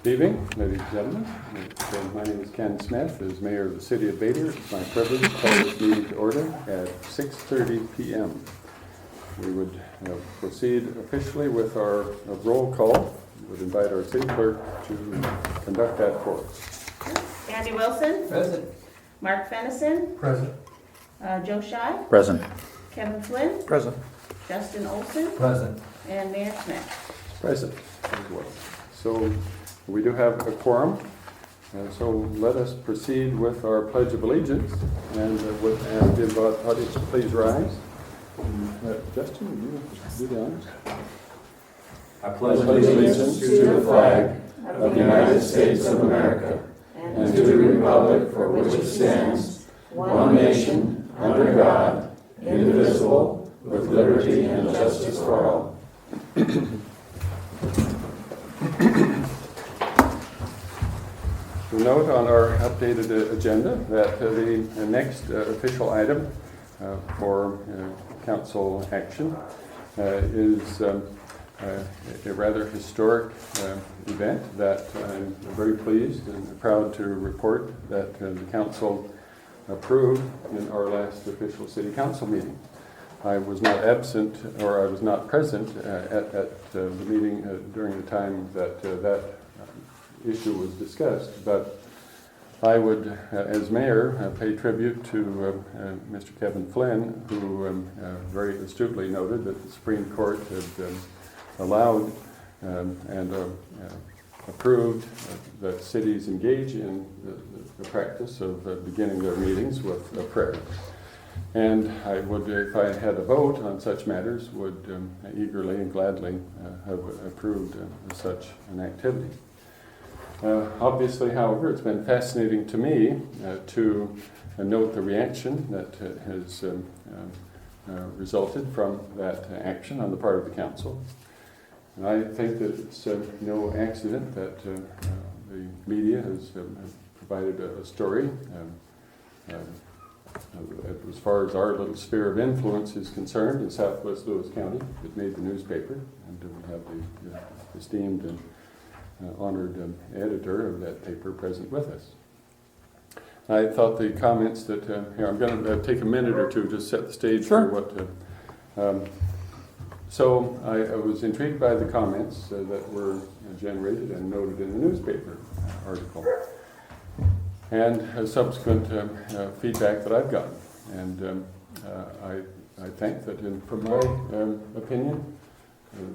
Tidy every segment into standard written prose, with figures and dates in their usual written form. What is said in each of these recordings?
Evening, ladies and gentlemen. My name is Ken Smith. As Mayor of the City of Vader, it's my privilege to call this meeting to order at 6:30 p.m. We would proceed officially with our roll call. We would invite our city clerk to conduct that for us. Andy Wilson. Present. Mark Fennison. Present. Joe Scheid. Present. Kevin Flynn. Present. Justin Olson. Present. And Mayor Smith. Present as well. So we do have a quorum. So let us proceed with our Pledge of Allegiance. And would ask the audience to please rise. Justin, would you do the honors? I pledge allegiance to the flag of the United States of America and to the republic for which it stands, one nation, under God, indivisible, with liberty and justice for all. We note on our updated agenda that the next official item for council action is a rather historic event that I'm very pleased and proud to report that the council approved in our last official city council meeting. I was not absent, or I was not present at the meeting during the time that that issue was discussed, but I would, as mayor, pay tribute to Mr. Kevin Flynn, who very astutely noted that the Supreme Court had allowed and approved that cities engage in the practice of beginning their meetings with a prayer. And I would, if I had a vote on such matters, would eagerly and gladly have approved such an activity. Obviously, however, it's been fascinating to me to note the reaction that has resulted from that action on the part of the council. And I think that it's no accident that the media has provided a story. As far as our little sphere of influence is concerned in Southwest Lewis County, it made the newspaper, and we have the esteemed and honored editor of that paper present with us. I thought the comments that, here I'm going to take a minute or two to set the stage for what. So I was intrigued by the comments that were generated and noted in the newspaper article, and subsequent feedback that I've gotten. And I think that, from my opinion,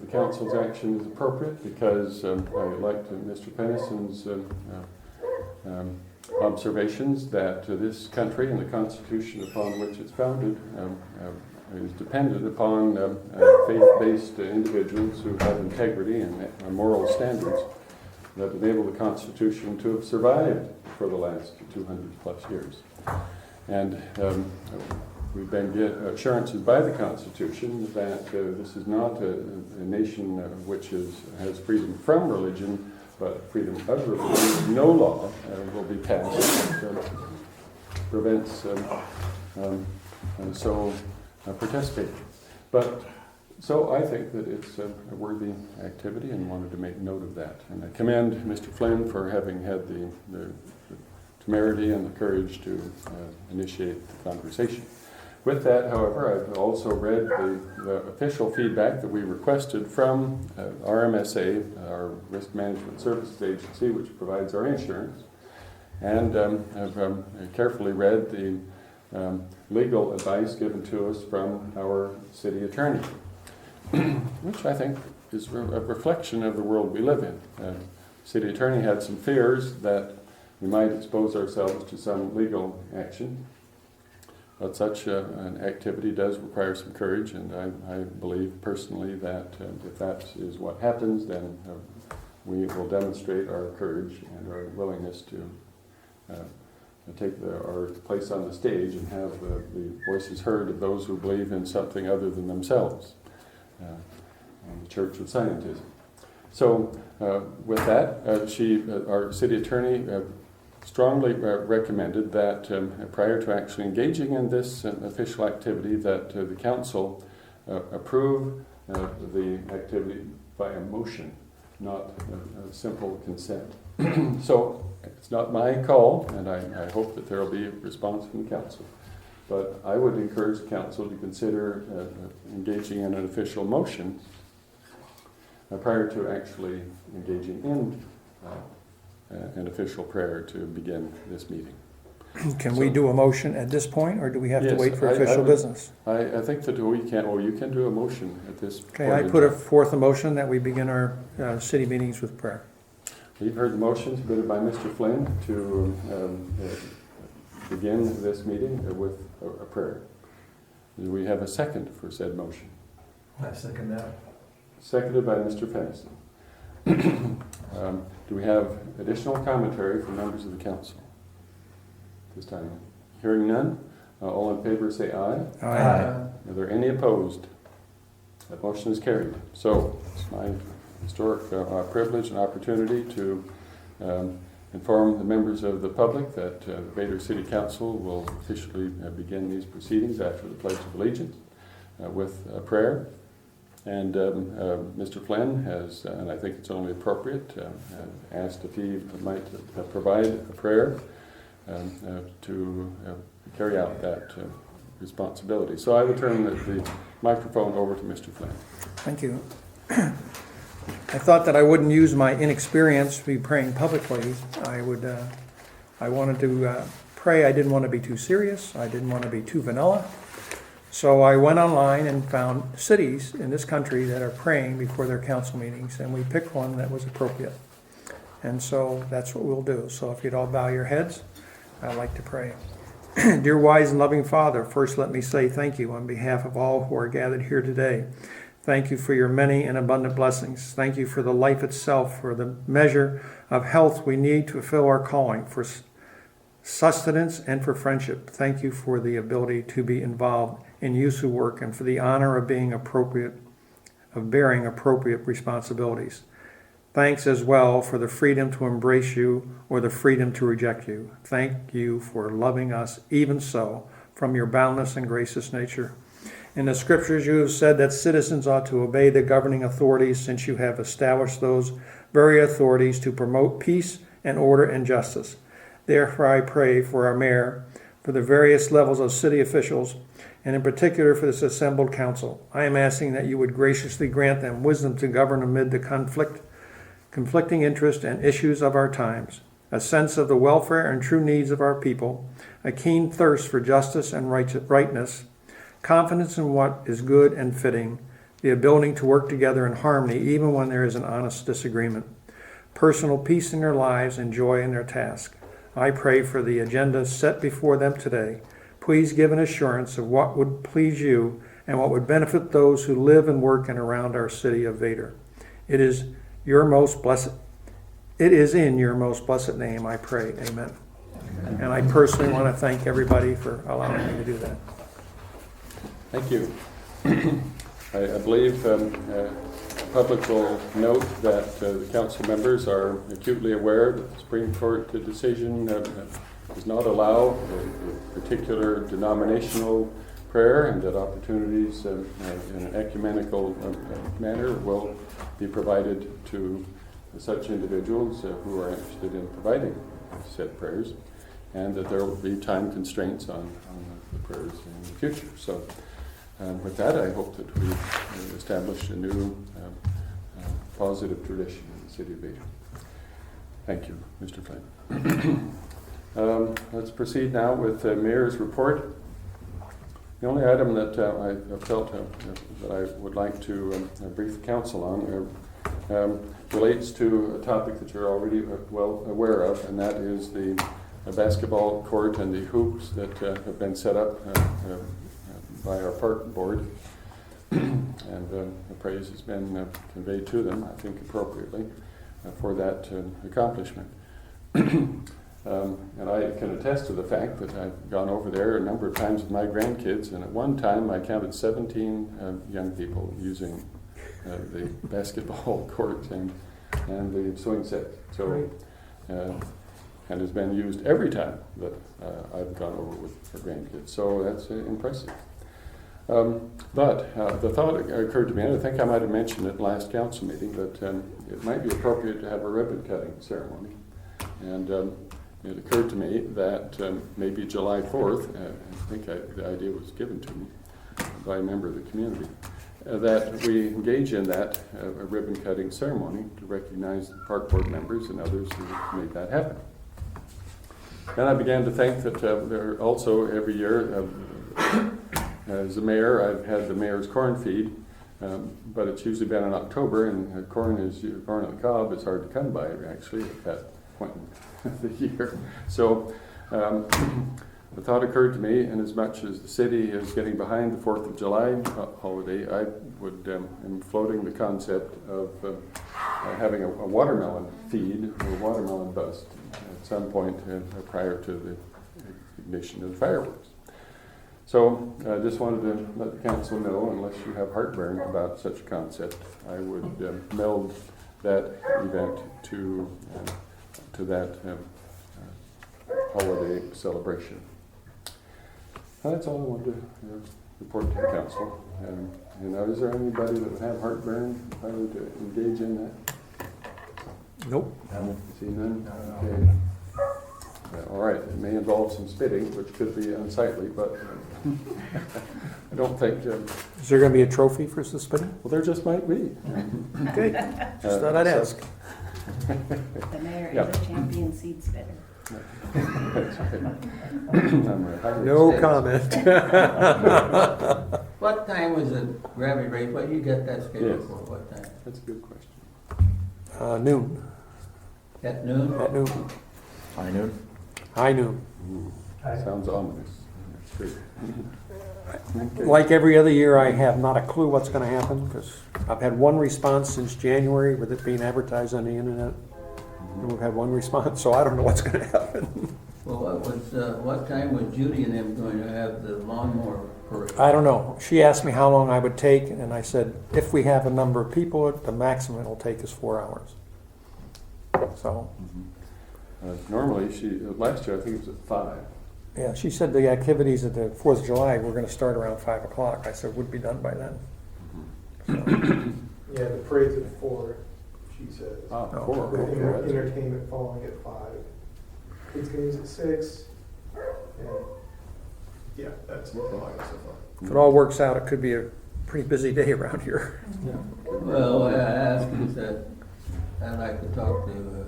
the council's action is appropriate because I liked Mr. Pennison's observations that this country and the Constitution upon which it's founded is dependent upon faith-based individuals who have integrity and moral standards that enable the Constitution to have survived for the last 200 plus years. And we've been given assurances by the Constitution that this is not a nation which has freedom from religion, but freedom of religion. No law will be passed that prevents participating. But so I think that it's a worthy activity and wanted to make note of that. And I commend Mr. Flynn for having had the temerity and the courage to initiate the conversation. With that, however, I've also read the official feedback that we requested from RMSA, our Risk Management Services Agency, which provides our insurance, and have carefully read the legal advice given to us from our city attorney, which I think is a reflection of the world we live in. The city attorney had some fears that we might expose ourselves to some legal action. But such an activity does require some courage, and I believe personally that if that is what happens, then we will demonstrate our courage and our willingness to take our place on the stage and have the voices heard of those who believe in something other than themselves, in the Church of Scientism. So with that, our city attorney strongly recommended that prior to actually engaging in this official activity, that the council approve the activity by a motion. not a simple consent. So it's not my call, and I hope that there will be a response from the council. But I would encourage the council to consider engaging in an official motion prior to actually engaging in an official prayer to begin this meeting. Can we do a motion at this point, or do we have to Yes, wait for I official would- business? I think that we can, or you can do a motion at this Okay, point I in put time. forth a motion that we begin our city meetings with prayer. You've heard the motion submitted by Mr. Flynn to begin this meeting with a prayer. Do we have a second for said motion? I second that. Seconded by Mr. Fennison. Do we have additional commentary from members of the council this time? Hearing none, all in favor say aye. Are there any opposed? That motion is carried. So it's my historic privilege and opportunity to inform the members of the public that the Vader City Council will officially begin these proceedings after the Pledge of Allegiance with a prayer. And Mr. Flynn has, and I think it's only appropriate, asked if he might provide a prayer to carry out that responsibility. So I would turn the microphone over to Mr. Flynn. Thank you. I thought that I wouldn't use my inexperience to be praying publicly. I wanted to pray. I didn't want to be too serious. I didn't want to be too vanilla. So I went online and found cities in this country that are praying before their council meetings, and we picked one that was appropriate. And so that's what we'll do. So if you'd all bow your heads, I'd like to pray. Dear wise and loving Father, first let me say thank you on behalf of all who are gathered here today. Thank you for your many and abundant blessings. Thank you for the life itself, for the measure of health we need to fulfill our calling, for sustenance and for friendship. Thank you for the ability to be involved in useful work and for the honor of being bearing appropriate responsibilities. Thanks as well for the freedom to embrace you or the freedom to reject you. Thank you for loving us even so from your boundless and gracious nature. In the scriptures you have said that citizens ought to obey the governing authorities since you have established those very authorities to promote peace and order and justice. Therefore I pray for our mayor, for the various levels of city officials, and in particular for this assembled council. I am asking that you would graciously grant them wisdom to govern amid the conflicting interests and issues of our times, a sense of the welfare and true needs of our people, a keen thirst for justice and rightness, confidence in what is good and fitting, the ability to work together in harmony even when there is an honest disagreement, personal peace in their lives and joy in their task. I pray for the agenda set before them today. Please give an assurance of what would please you and what would benefit those who live and work in and around our city of Vader. It is in your most blessed name I pray. Amen. And I personally want to thank everybody for allowing me to do that. Thank you. I believe the public will note that the council members are acutely aware that the Supreme Court decision does not allow a particular denominational prayer, and that opportunities in an ecumenical manner will be provided to such individuals who are interested in providing said prayers, and that there will be time constraints on the prayers in the future. So with that, I hope that we establish a new positive tradition in the city of Vader. Thank you, Mr. Flynn. Let's proceed now with the mayor's report. The only item that I felt that I would like to brief the council on relates to a topic that you're already well aware of, and that is the basketball court and the hoops that have been set up by our park board. And the praise has been conveyed to them, I think appropriately, for that accomplishment. And I can attest to the fact that I've gone over there a number of times with my grandkids, and at one time I counted 17 young people using the basketball court and the swing set. So, and has been used every time that I've gone over with our grandkids. So that's impressive. But the thought occurred to me, and I think I might have mentioned it last council meeting, but it might be appropriate to have a ribbon cutting ceremony. And it occurred to me that maybe July 4th, I think the idea was given to me by a member of the community, that we engage in that a ribbon cutting ceremony to recognize the park board members and others who made that happen. And I began to think that there are also every year, as a mayor, I've had the mayor's corn feed, but it's usually been in October, and corn on the cob is hard to come by actually at that point in the year. So the thought occurred to me, and as much as the city is getting behind the 4th of July holiday, I am floating the concept of having a watermelon feed or watermelon bust at some point prior to the ignition of the fireworks. So I just wanted to let the council know, unless you have heartburn about such a concept, I would meld that event to that holiday celebration. That's all I wanted to report to the council. Is there anybody that would have heartburn if I were to engage in that? Nope. See none? Okay. All right, it may involve some spitting, which could be unsightly, but I don't think... Is there going to be a trophy for the spitting? well, there just might be. Okay, just thought I'd ask. The mayor Yeah. is a champion seed spitter. That's right. No comment. What time was the gravity race? What you got that scheduled Yes. for? What time? That's a good question. Noon. At noon? At noon. High noon? High noon. Sounds ominous. That's good. Like every other year, I have not a clue what's going to happen because I've had one response since January with it being advertised on the internet. And we've had one response, so I don't know what's going to happen. Well, what time was Judy and them going to have the lawnmower parade? I don't know. She asked me how long I would take, and I said, if we have a number of people, the maximum it'll take is 4 hours. So, Normally, last year I think it was at 5. yeah, she said the activities at the 4th of July were going to start around 5 o'clock. I said, would be done by then. Yeah, the parade's at 4, she says. Ah, Oh, 4. With Okay, that's- entertainment following at 5. Kids games at 6. And yeah, that's all I got so far. If it all works out, it could be a pretty busy day around here. Well, I asked is that I'd like to talk to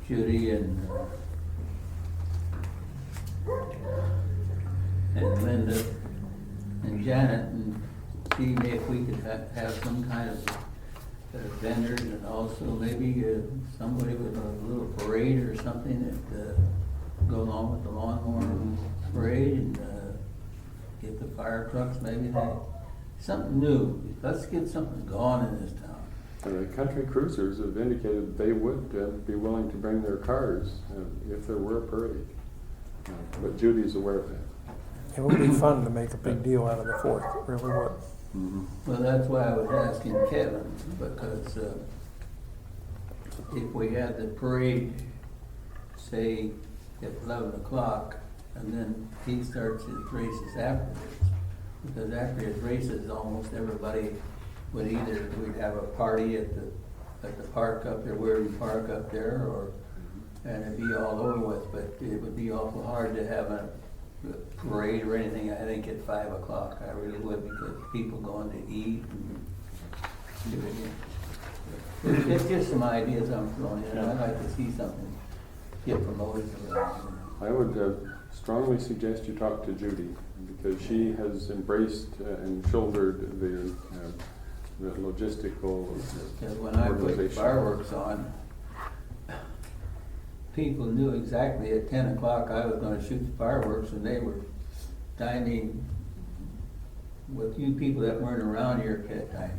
Judy and Linda and Janet and see if we could have some kind of vendors and also maybe somebody with a little parade or something that go along with the lawnmower parade and get the fire trucks, maybe something new. Let's get something going in this town. The country cruisers have indicated they would be willing to bring their cars if there were a parade. But Judy's aware of that. It would be fun to make a big deal out of the 4th, it really would. Well, that's why I was asking Kevin, because if we had the parade, say, at 11 o'clock, and then he starts his races afterwards, because after his races, almost everybody would either, we'd have a party at the park up there, where we park up there, or, and it'd be all over with, but it would be awful hard to have a parade or anything, I think at 5 o'clock, I really would, because people going to eat and do it. It's just some ideas I'm throwing in, I'd like to see something get promoted around. I would strongly suggest you talk to Judy because she has embraced and shouldered the logistical Because when I put organization. fireworks on, people knew exactly at 10 o'clock I was gonna shoot the fireworks, and they were dining with you people that weren't around here at that time.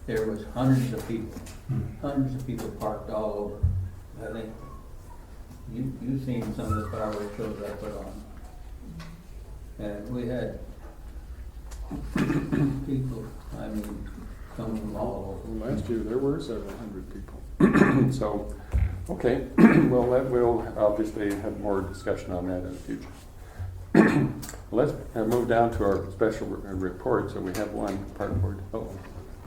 There was hundreds of people parked all over. I think you've seen some of the fireworks shows I put on. And we had people, I mean, coming from all over. Well, last year there were several hundred people. So, okay, well, we'll obviously have more discussion on that in the future. Let's move down to our special report. So we have one park board. Oh,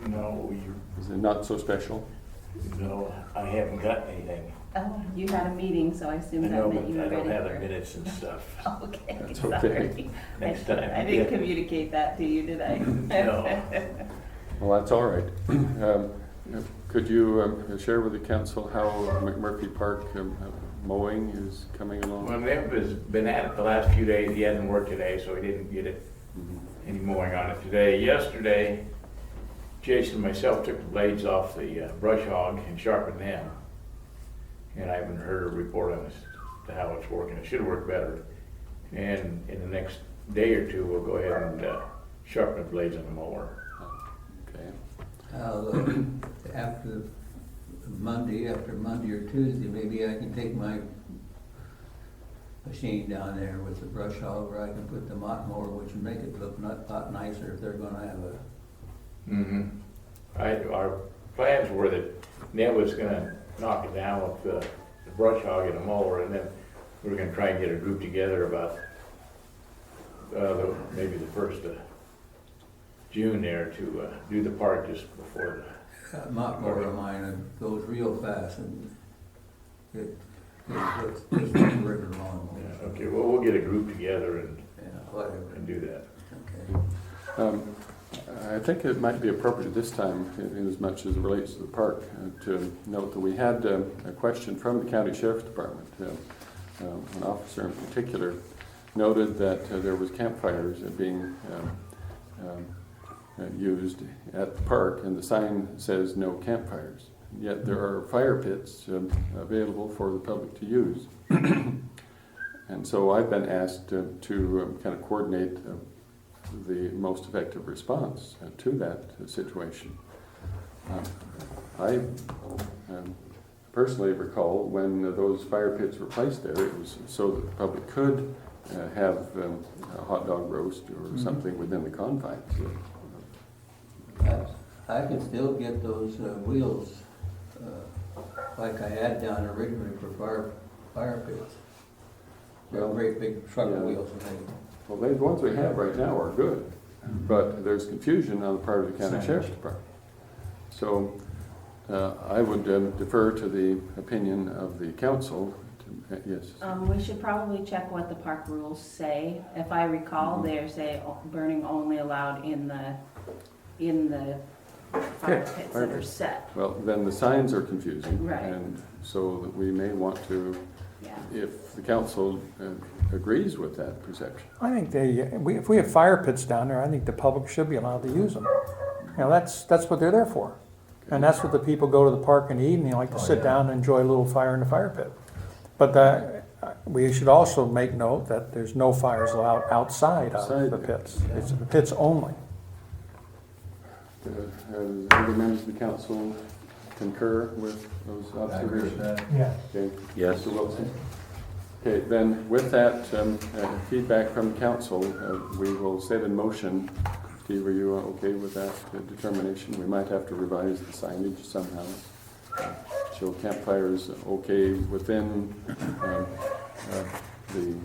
No, is it not so special? no, I haven't got anything. Oh, you had a meeting, so I I assume that know, meant but you were I don't ready have the for. minutes and stuff. Okay, That's sorry. okay. Next time, I didn't yeah. communicate that to you, did I? No. Well, that's all right. Could you share with the council how McMurphy Park mowing is coming along? Well, Nick has been at it the last few days. He hasn't worked today, so he didn't get it any mowing on it today. Yesterday, Jason and myself took the blades off the brush hog and sharpened them. And I haven't heard a report on this, to how it's working. It should work better. And in the next day or two, we'll go ahead and sharpen the blades on the mower. Okay. After Monday or Tuesday, maybe I can take my machine down there with the brush hog, where I can put the mop mower, which would make it look not lot nicer if they're gonna have a. Mm-hmm. Our plans were that Ned was gonna knock it down with the brush hog and a mower, and then we were gonna try and get a group together about maybe the 1st of June there to do the park just before That mop mower of mine, it goes real fast and it looks just like a regular lawnmower. yeah, okay, well, we'll get a group together and Whatever, do that. okay. I think it might be appropriate this time, in as much as it relates to the park, to note that we had a question from the County Sheriff's Department. An officer in particular noted that there was campfires being used at the park, and the sign says no campfires. Yet there are fire pits available for the public to use. And so I've been asked to kind of coordinate the most effective response to that situation. I personally recall when those fire pits were placed there, it was so that the public could have a hot dog roast or something within the confines. I can still get those wheels, like I had down originally for fire pits. They're Well, great big truck yeah. wheels, and they, Well, the ones we have right now are good, but there's confusion on the part of the County Sheriff's Department. So I would defer to the opinion of the council. Yes. We should probably check what the park rules say. If I recall, they say burning only allowed in the fire Okay, pits fire that are pits. set. Well, then the signs are confusing. Right. And so that we may want to, Yeah. if the council agrees with that perception. I think if we have fire pits down there, I think the public should be allowed to use them. You know, that's what they're there for. And that's what the people go to the park in the evening, like to sit down and enjoy a little fire in the fire pit. But we should also make note that there's no fires allowed outside of the pits. It's the pits only. Other members of the council concur with those observations? Yeah. Okay. Yes. Mr. Wilson? Okay, then with that feedback from council, we will set in motion. Steve, are you okay with that determination? We might have to revise the signage somehow. Show campfires okay within the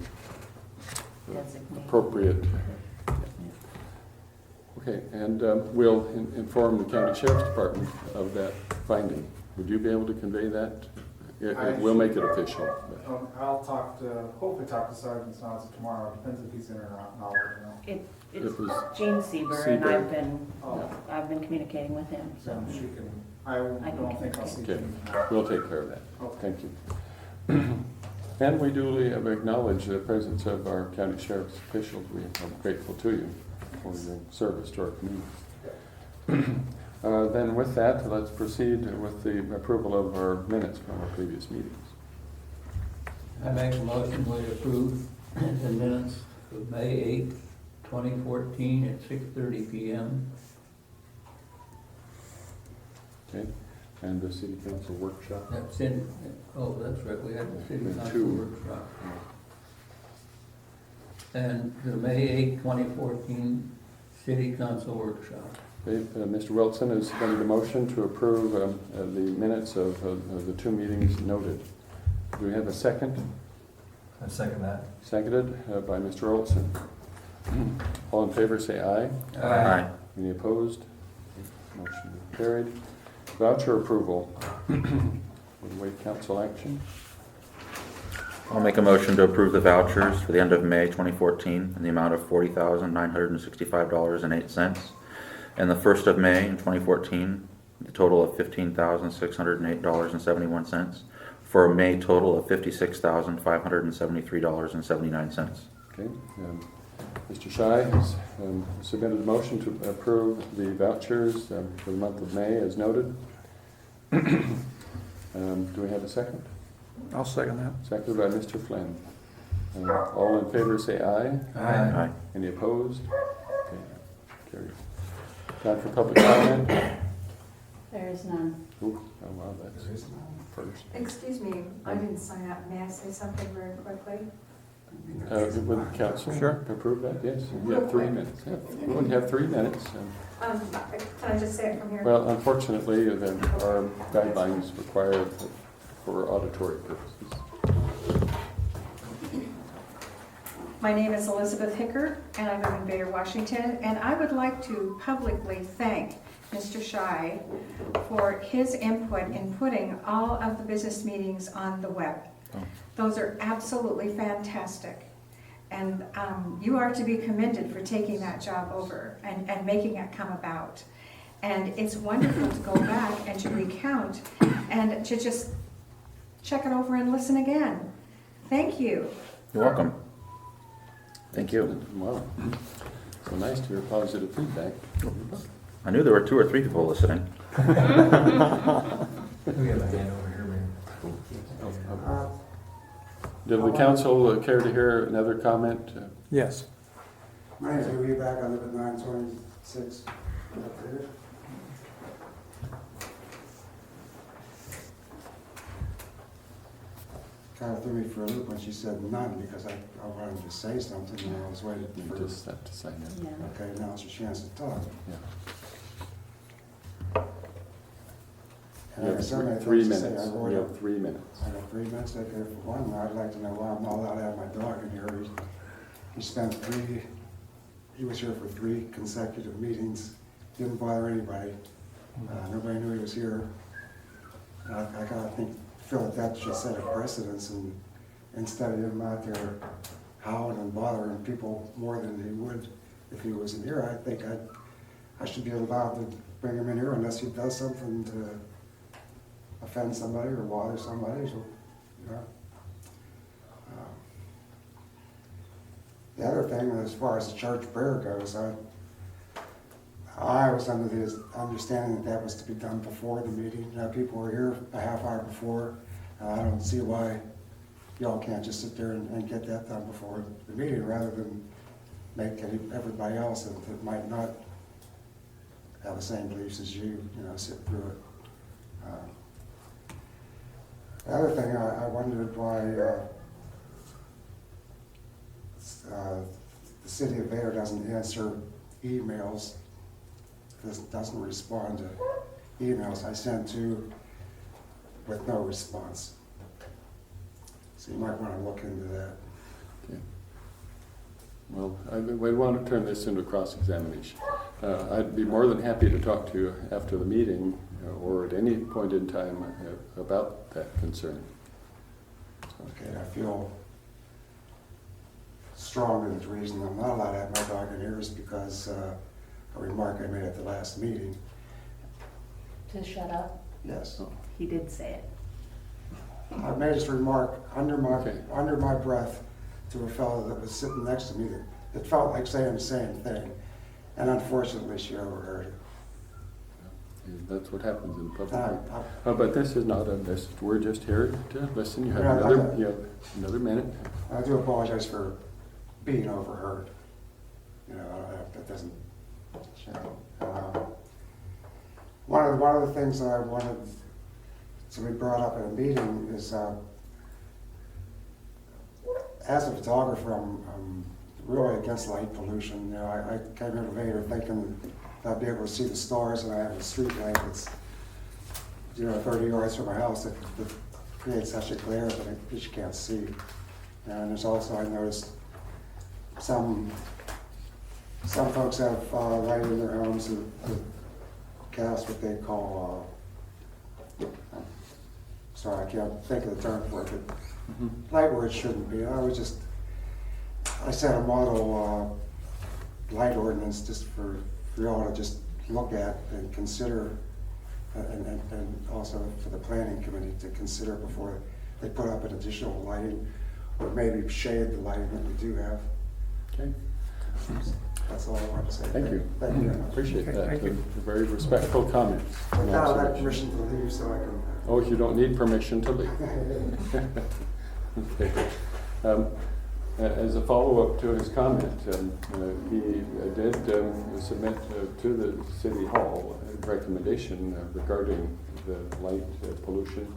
Designated. appropriate. Okay, and we'll inform the County Sheriff's Department of that finding. Would you be able to convey that? We'll make it official. I'll hopefully talk to Sergeant Swanson tomorrow, depends if he's in or not, and I'll let you know. It's It was Gene Sieber, and Sieber. Oh, I've been communicating with him, so. she can, I can don't think I'll see Okay. him. We'll take care of that. Okay. Thank you. And we duly acknowledge the presence of our county sheriff's officials. We are grateful to you for your service to our community. Then with that, let's proceed with the approval of our minutes from our previous meetings. I make a motion we approve the minutes of May 8th, 2014 at 6:30 PM. Okay, and the city council workshop. That's in, that's right, we had the city We had council two. workshop. And the May 8th, 2014 city council workshop. Okay, Mr. Wilson has made the motion to approve the minutes of the two meetings noted. Do we have a second? I second that. Seconded by Mr. Olson. All in favor, say aye. Aye. Any opposed? Motion carried. Voucher approval. Would await council action. I'll make a motion to approve the vouchers for the end of May 2014 in the amount of $40,965.08, and the 1st of May in 2014, the total of $15,608.71, for a May total of $56,573.79. Okay. Mr. Shy has submitted a motion to approve the vouchers for the month of May as noted. Do we have a second? I'll second that. Seconded by Mr. Flynn. All in favor say aye. Aye. Any opposed? Okay, carried. Time for public comment. There is none. Ooh, oh wow, that's first. Excuse me, I didn't sign up. May I say something very quickly? Would the council Sure. approve that? Yes, you have 3 minutes. Yeah, we only have 3 minutes. Can I just say it from here? Well, unfortunately, our guidelines require for auditory purposes. My name is Elizabeth Hicker, and I live in Vader, Washington, and I would like to publicly thank Mr. Shy for his input in putting all of the business meetings on the web. Those are absolutely fantastic. And you are to be commended for taking that job over and making it come about. And it's wonderful to go back and to recount and to just check it over and listen again. Thank you. You're welcome. Thank you. Wow. So nice to hear positive feedback. I knew there were 2 or 3 people listening. We have a hand over here, man. Did the council care to hear another comment? Yes. My name's Louis back, I live at 926. Kind of threw me for a loop when she said none, because I wanted to say something, and I was waiting You for, just have to sign it. Yeah. okay, now it's your chance to talk. Yeah. And You I have so many have 3 things to say. minutes. I You wrote have 3 minutes. I got 3 minutes, okay, for one, I'd like to know why I'm not allowed to have my dog in here. He was here for 3 consecutive meetings, didn't bother anybody. Nobody knew he was here. I gotta feel that should set a precedence, and instead of him out there howling and bothering people more than he would if he wasn't here, I think I should be allowed to bring him in here unless he does something to offend somebody or bother somebody, so, you know. The other thing, as far as the church prayer goes, I was under the understanding that was to be done before the meeting. You know, people were here a half hour before. I don't see why y'all can't just sit there and get that done before the meeting, rather than make everybody else that might not have the same beliefs as you know, sit through it. The other thing, I wondered why the city of Vader doesn't answer emails, doesn't respond to emails I sent to with no response. So you might want to look into that. Okay. Well, we want to turn this into cross-examination. I'd be more than happy to talk to you after the meeting or at any point in time about that concern. Okay, I feel strongly that the reason I'm not allowed to have my dog in here is because a remark I made at the last meeting. To shut up? Yes. He did say it. I made this remark under Okay. my breath to a fellow that was sitting next to me that felt like saying the same thing. And unfortunately, she overheard it. That's what happens in public. I- But this is not this. We're just here to listen. You have Yeah, you have another minute. I do apologize for being overheard. You know, that doesn't, you know. One of the things that I wanted to be brought up in a meeting is, as a photographer, I'm really against light pollution. You know, I came here to Vader thinking that I'd be able to see the stars, and I have a street light that's, 30 yards from my house that creates such a glare that you can't see. And there's also, I noticed, some folks have light in their homes that cast what they call, sorry, I can't think of the term for it, but light where it shouldn't be. I set a model light ordinance just for y'all to just look at and consider, and also for the planning committee to consider before they put up an additional lighting, or maybe shade the lighting that we do have. Okay, That's all I want to say. thank you. Thank you very much. Appreciate that. Thank you. Very respectful comments. and Now I have observations. permission to leave so I can. Oh, you don't need permission to leave. Okay. As a follow-up to his comment, he did submit to the City Hall a recommendation regarding the light pollution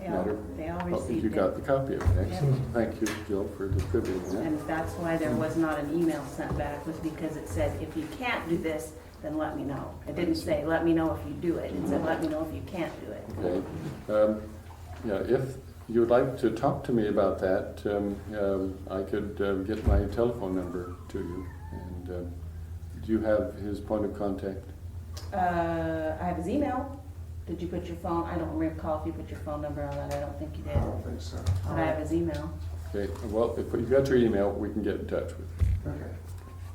matter. They all Oh, received you it. got the copy of it. Excellent. Thank you, Jill, for distributing that. And that's why there was not an email sent back, was because it said, if you can't do this, then let me know. It didn't say, let me know if you do it. It said, let me know if you can't do it. Okay. Yeah, if you'd like to talk to me about that, I could get my telephone number to you. And do you have his point of contact? I have his email. Did you put your phone? I don't recall if you put your phone number on that. I don't think you I did. don't think so. But I have his email. Okay, well, if you've got your email, we can get in touch with you. Okay.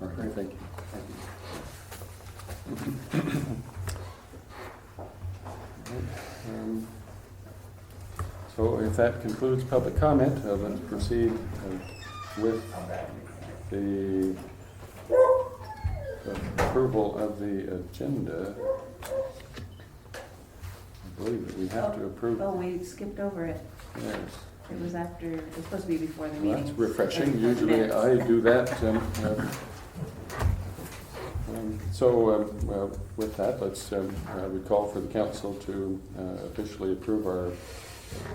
All right, thank you. So if that concludes public comment, let's proceed with the approval of the agenda. I believe that we have to approve. Oh, we skipped over it. Yes. It was after, it was supposed to be before the Well, meeting. that's refreshing. Before the Usually minutes. I do that. So with that, let's we call for the council to officially approve our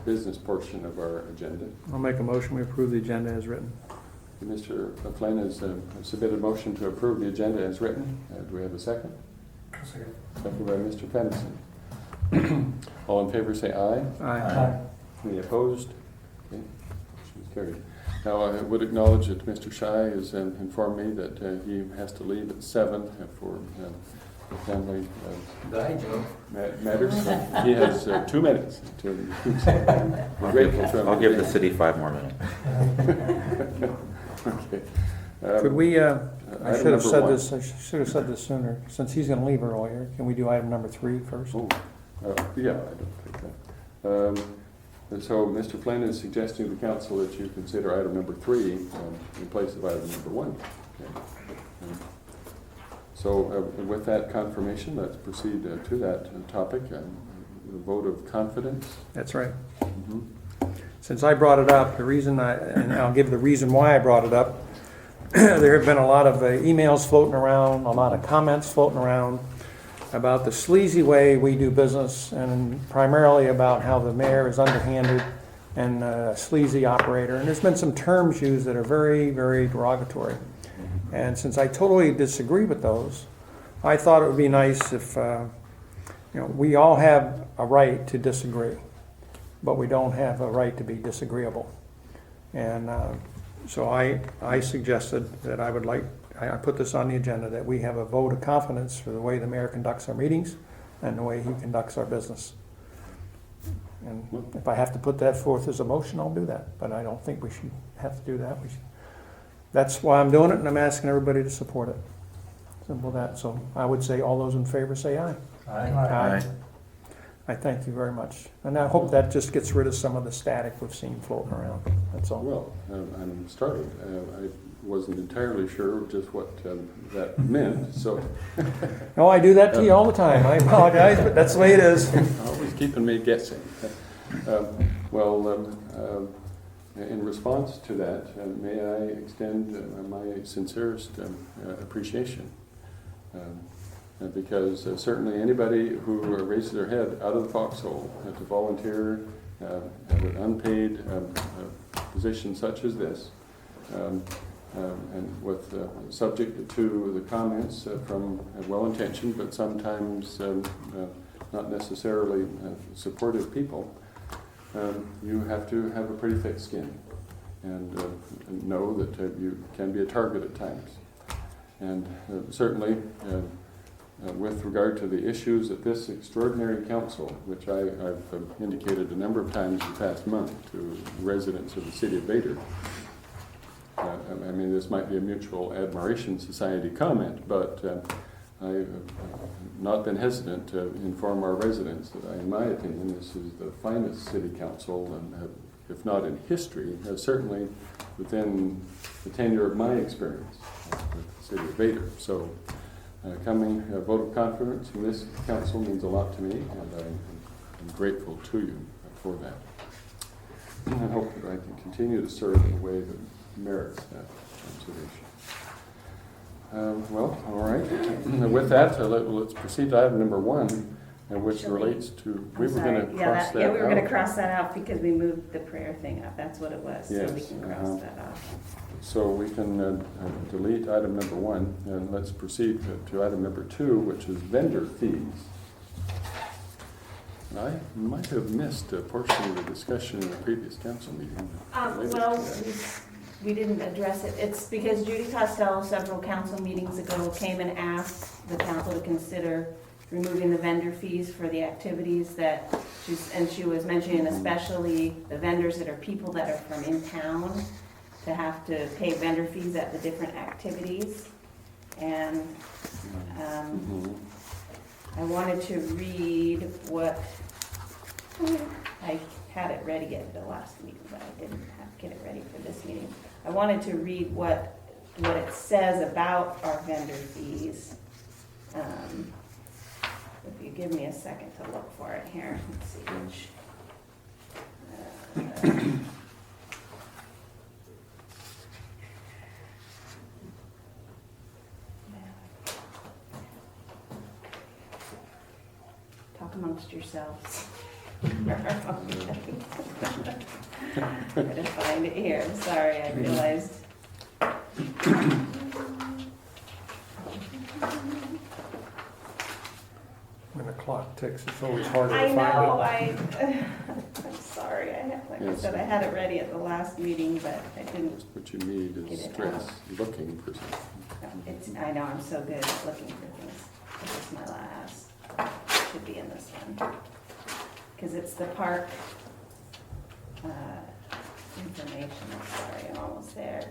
business portion of our agenda. I'll make a motion, we approve the agenda as written. Mr. Flynn has submitted a motion to approve the agenda as written. Do we have a second? Second. Second by Mr. Pennison. All in favor say aye. Aye. Any opposed? Okay, motion is carried. Now, I would acknowledge that Mr. Shy has informed me that he has to leave at 7 for family Bye, Joe. matters. So he has 2 minutes to. We're grateful to him. I'll give the city 5 more minutes. Okay. Could we, I item should have number said one. this, I should have said this sooner. Since he's gonna leave earlier, can we do item number 3 first? Oh, yeah, I don't think that. And so Mr. Flynn is suggesting to the council that you consider item number 3 in place of item number 1. Okay. So with that confirmation, let's proceed to that topic, the vote of confidence. That's right. Mhm. Since I brought it up, and I'll give the reason why I brought it up. There have been a lot of emails floating around, a lot of comments floating around about the sleazy way we do business, and primarily about how the mayor is underhanded and a sleazy operator. And there's been some terms used that are very, very derogatory. And since I totally disagree with those, I thought it would be nice if, we all have a right to disagree, but we don't have a right to be disagreeable. And so I suggested that I put this on the agenda, that we have a vote of confidence for the way the mayor conducts our meetings and the way he conducts our business. And if I have to put that forth as a motion, I'll do that, but I don't think we should have to do that. That's why I'm doing it, and I'm asking everybody to support it. Simple as that. So I would say all those in favor say aye. Aye. I thank you very much. And I hope that just gets rid of some of the static we've seen floating around. That's all. Well, I'm startled. I wasn't entirely sure just what that meant, so. No, I do that to you all the time. I apologize, but that's the way it is. Always keeping me guessing. In response to that, may I extend my sincerest appreciation. Because certainly anybody who raises their head out of the foxhole to volunteer at an unpaid position such as this, and with subject to the comments from well-intentioned but sometimes not necessarily supportive people, you have to have a pretty thick skin. and know that you can be a target at times. And certainly, with regard to the issues at this extraordinary council, which I've indicated a number of times in the past month to residents of the city of Vader, I mean, this might be a mutual admiration society comment, but I've not been hesitant to inform our residents that, in my opinion, this is the finest city council, and if not in history, certainly within the tenure of my experience with the city of Vader. So coming a vote of confidence from this council means a lot to me, and I'm grateful to you for that. And I hope that I can continue to serve in a way that merits that observation. Well, all right. With that, let's proceed to item number 1, which relates to, we were going to cross that out. Yeah, we were going to cross that out because we moved the prayer thing up. That's what it was. Yes, So we can cross that off. So we can delete item number 1, and let's proceed to item number 2, which is vendor fees. And I might have missed a portion of the discussion in the previous council meeting. Well, we didn't address it. It's because Judy Costello, several council meetings ago, came and asked the council to consider removing the vendor fees for the activities that she was mentioning, especially the vendors that are people that are from in town, to have to pay vendor fees at the different activities. And I wanted to read what, I had it ready at the last meeting, but I didn't get it ready for this meeting. I wanted to read what it says about our vendor fees. If you give me a second to look for it here, let's see which. Talk amongst yourselves. I gotta find it here. I'm sorry, I realized. When the clock ticks, it's always harder I to find know, it. I'm sorry. Like I Yes. said, I had it ready at the last meeting, but I didn't. What you need is Get it stress, looking for something. I know, I'm so good at looking for things. This is my last. Should be in this one. Because it's the park information. I'm sorry, I'm almost there.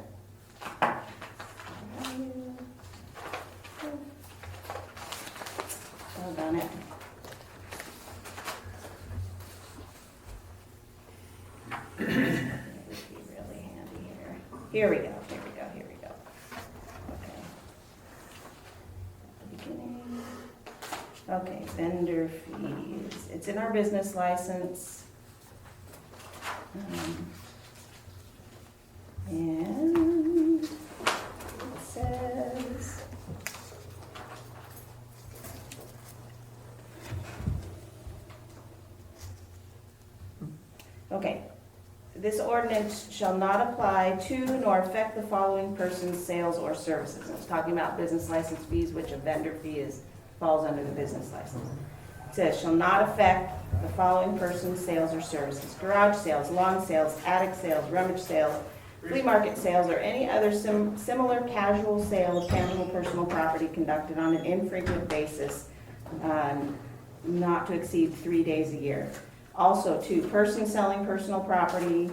Hold on it. It would be really handy here. Here we go. Okay, vendor fees. It's in our business license. And it says, okay, this ordinance shall not apply to nor affect the following persons' sales or services. And it's talking about business license fees, which a vendor fee falls under the business license. It says, shall not affect the following persons' sales or services: garage sales, lawn sales, attic sales, rummage sales, flea market sales, or any other similar casual sale of tangible personal property conducted on an infrequent basis, not to exceed 3 days a year. Also, to persons selling personal property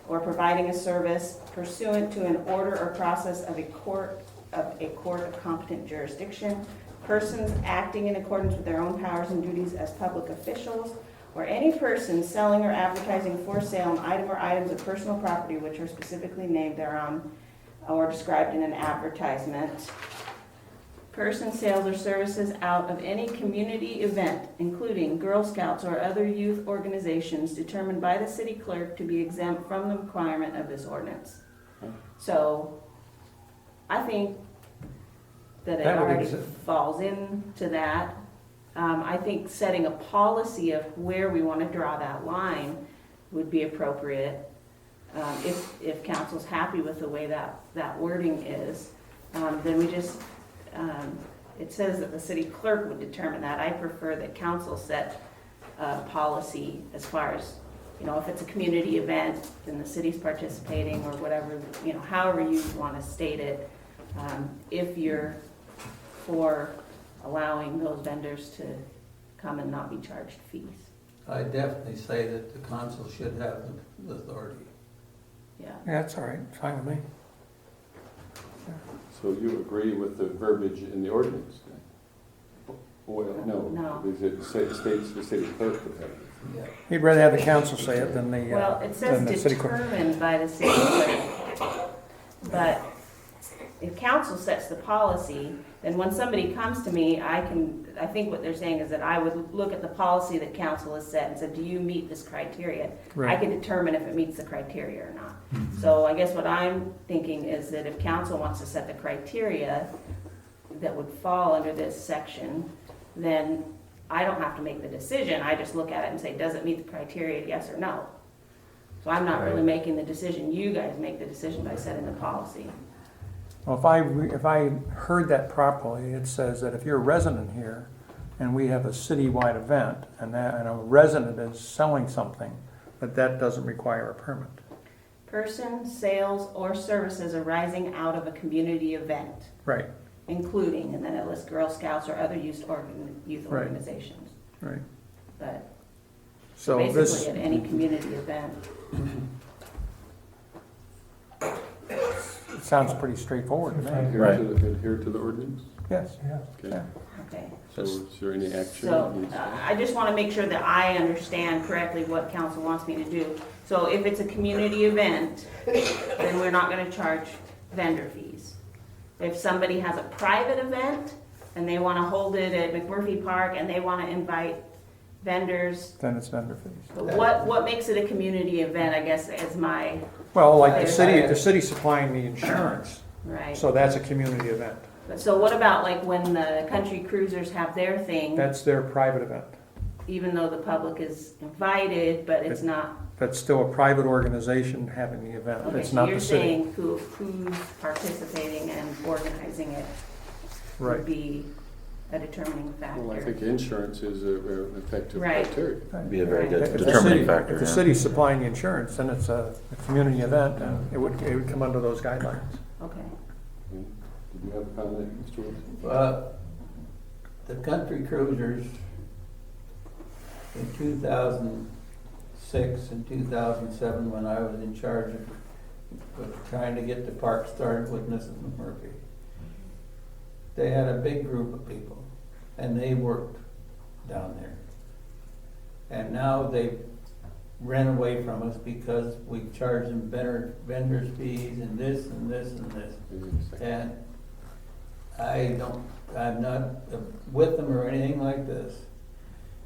or providing a service pursuant to an order or process of a court of competent jurisdiction, persons acting in accordance with their own powers and duties as public officials, or any person selling or advertising for sale an item or items of personal property which are specifically named thereon or described in an advertisement. Person sales or services out of any community event, including Girl Scouts or other youth organizations determined by the city clerk to be exempt from the requirement of this ordinance. So I think that it That would already exist. falls into that. I think setting a policy of where we want to draw that line would be appropriate. If council's happy with the way that wording is, then we just, it says that the city clerk would determine that. I prefer that council set a policy as far as if it's a community event, then the city's participating or whatever, however you want to state it. If you're for allowing those vendors to come and not be charged fees. I definitely say that the council should have the authority. Yeah. Yeah, that's all right, fine with me. So you agree with the verbiage in the ordinance then? Well, no. No. Because it states the city clerk would have it. Yeah. He'd rather have the council say it than the, Well, it says than the city clerk. determined by the city clerk. But if council sets the policy, then when somebody comes to me, I think what they're saying is that I would look at the policy that council has set and said, do you meet this criteria? I Right. can determine if it meets the criteria or not. So I guess what I'm thinking is that if council wants to set the criteria that would fall under this section, then I don't have to make the decision. I just look at it and say, does it meet the criteria, yes or no? So I'm not really Right. making the decision. You guys make the decision by setting the policy. Well, if I heard that properly, it says that if you're a resident here and we have a citywide event and a resident is selling something, that doesn't require a permit. Person, sales, or services arising out of a community event, Right, including, and then it lists Girl Scouts or other youth Right. organizations. right. But So this, basically at any community event. it sounds pretty straightforward to me. Adhere to the ordinance? Yes, Okay. yeah. Okay. So is there any action? So that needs to- I just want to make sure that I understand correctly what council wants me to do. So if it's a community event, then we're not going to charge vendor fees. If somebody has a private event and they want to hold it at McMurphy Park and they want to invite vendors, Then it's vendor fees. but what makes it a community event, I guess, is my, Well, like the city supplying the insurance, right? so that's a community event. So what about like when the country cruisers have their thing, That's their private event. even though the public is invited, but it's not? That's still a private organization having the event. Okay, It's so not you're the city. saying who's participating and organizing it Right. would be a determining factor? Well, I think insurance is an effective Right. criteria. Be a very good If the determining city- factor. If the yeah. city's supplying the insurance, then it's a community event, and it would come under those guidelines. Okay. Okay. Did you have a comment, Mr. Wilson? The country cruisers in 2006 and 2007, when I was in charge of trying to get the park started with Mrs. McMurphy, they had a big group of people, and they worked down there. And now they ran away from us because we charged them vendors fees and this and this and this. And I'm not with them or anything like this,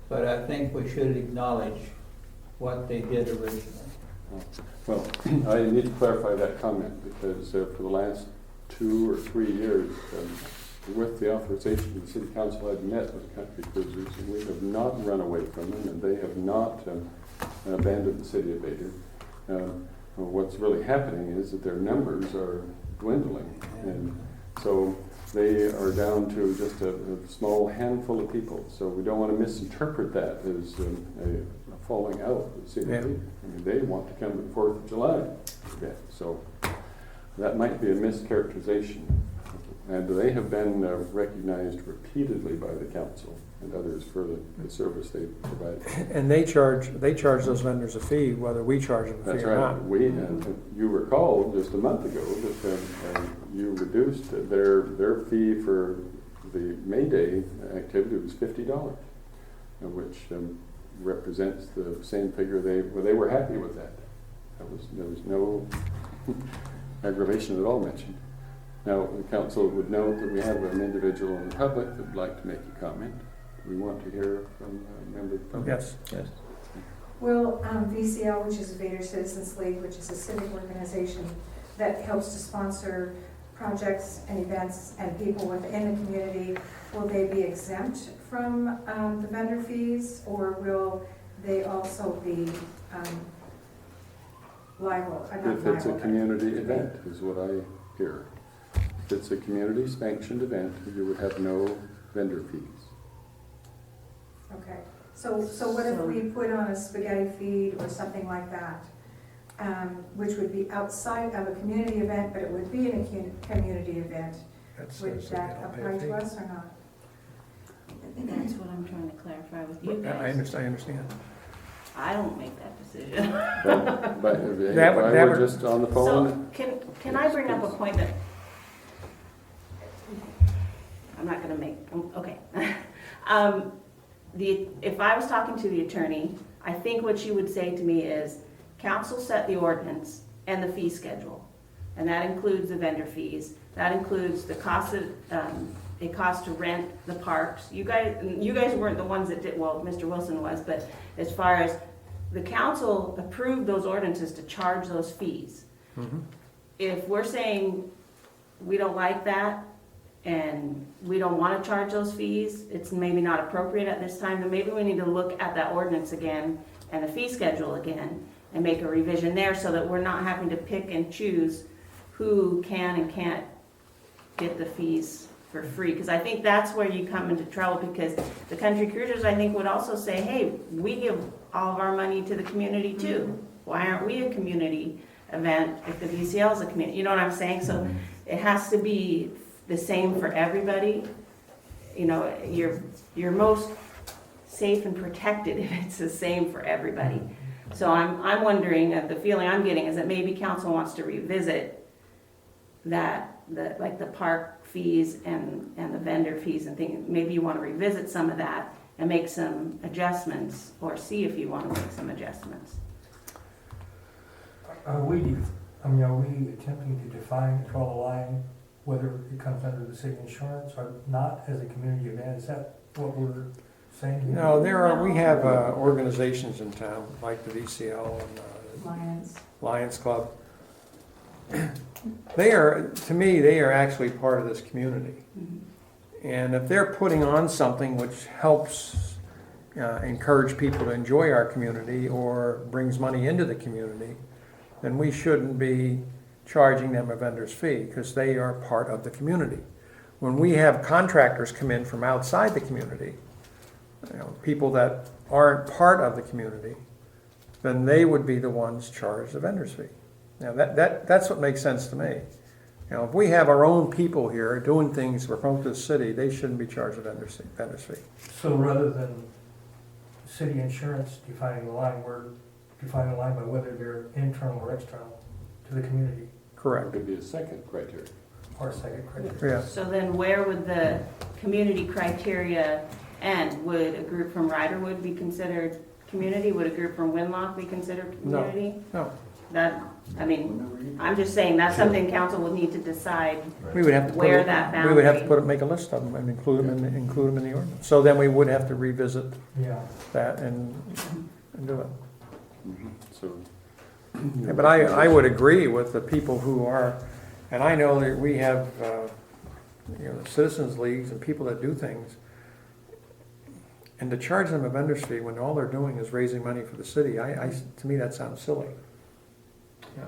but I think we should acknowledge what they did originally. Well, I need to clarify that comment because for the last 2 or 3 years, with the authorization of the city council, I've met with country cruisers and we have not run away from them and they have not abandoned the city of Vader. What's really happening is that their numbers are dwindling, and so they are down to just a small handful of people. So we don't want to misinterpret that as a falling out of the city. Yeah. I mean, they want to come to the 4th of July event, so that might be a mischaracterization. And they have been recognized repeatedly by the council and others for the service they provide. And they charge those vendors a fee, whether we charge them a That's fee or right. not. You recall just a month ago that you reduced their fee for the May Day activity was $50, which represents the same figure. They were happy with that. There was no aggravation at all mentioned. Now, the council would note that we have an individual in the public that would like to make a comment. We want to hear from a member of the public. Yes. Yes. Will VCL, which is Vader Citizens League, which is a civic organization that helps to sponsor projects and events and people within the community, will they be exempt from the vendor fees, or will they also be liable? If it's a community event, is what I hear. If it's a community sanctioned event, you would have no vendor fees. Okay. So what if we put on a spaghetti feed or something like that, which would be outside of a community event, but it would be in a community event? Would that apply to us or not? That's what I'm trying to clarify with you I guys. understand. I don't make that decision. But if That would- I that were would- just on the So phone, can I bring up a point that, I'm not gonna make, okay. If I was talking to the attorney, I think what she would say to me is, council set the ordinance and the fee schedule. And that includes the vendor fees, that includes the cost of, it costs to rent the parks. You guys weren't the ones that did, well, Mr. Wilson was, but as far as the council approved those ordinances to charge those fees. If we're saying we don't like that and we don't want to charge those fees, it's maybe not appropriate at this time, then maybe we need to look at that ordinance again and the fee schedule again and make a revision there so that we're not having to pick and choose who can and can't get the fees for free. Because I think that's where you come into trouble, because the country cruisers, I think, would also say, hey, we give all of our money to the community too. Why aren't we a community event if the VCL is a community? You know what I'm saying? So it has to be the same for everybody. You know, you're most safe and protected if it's the same for everybody. So I'm wondering, the feeling I'm getting is that maybe council wants to revisit that, like the park fees and the vendor fees and things. Maybe you want to revisit some of that and make some adjustments, or see if you want to make some adjustments. Are we attempting to define, draw the line, whether it comes under the city insurance or not as a community event? Is that what we're saying here? No, we have organizations in town, like the VCL and Lions Club. To me, they are actually part of this community. And if they're putting on something which helps encourage people to enjoy our community or brings money into the community, then we shouldn't be charging them a vendor's fee, because they are part of the community. When we have contractors come in from outside the community, people that aren't part of the community, then they would be the ones charged the vendor's fee. Now that's what makes sense to me. If we have our own people here doing things for promote the city, they shouldn't be charged a vendor's fee. So rather than city insurance defining the line, we're defining the line by whether they're internal or external to the community, that Correct. could be a second criteria. or second criteria. Yeah. So then where would the community criteria end? Would a group from Riderwood be considered community? Would a group from Winlock be considered community? No. I'm just saying, that's something council would need to decide. We would have to Where that we would have to boundary- make a list of them and include them in the ordinance. So then we would have to revisit Yeah. that and do it. So. Yeah, but I would agree with the people who are, and I know that we have, citizens leagues and people that do things. And to charge them a vendor's fee when all they're doing is raising money for the city, to me, that sounds silly. Yeah.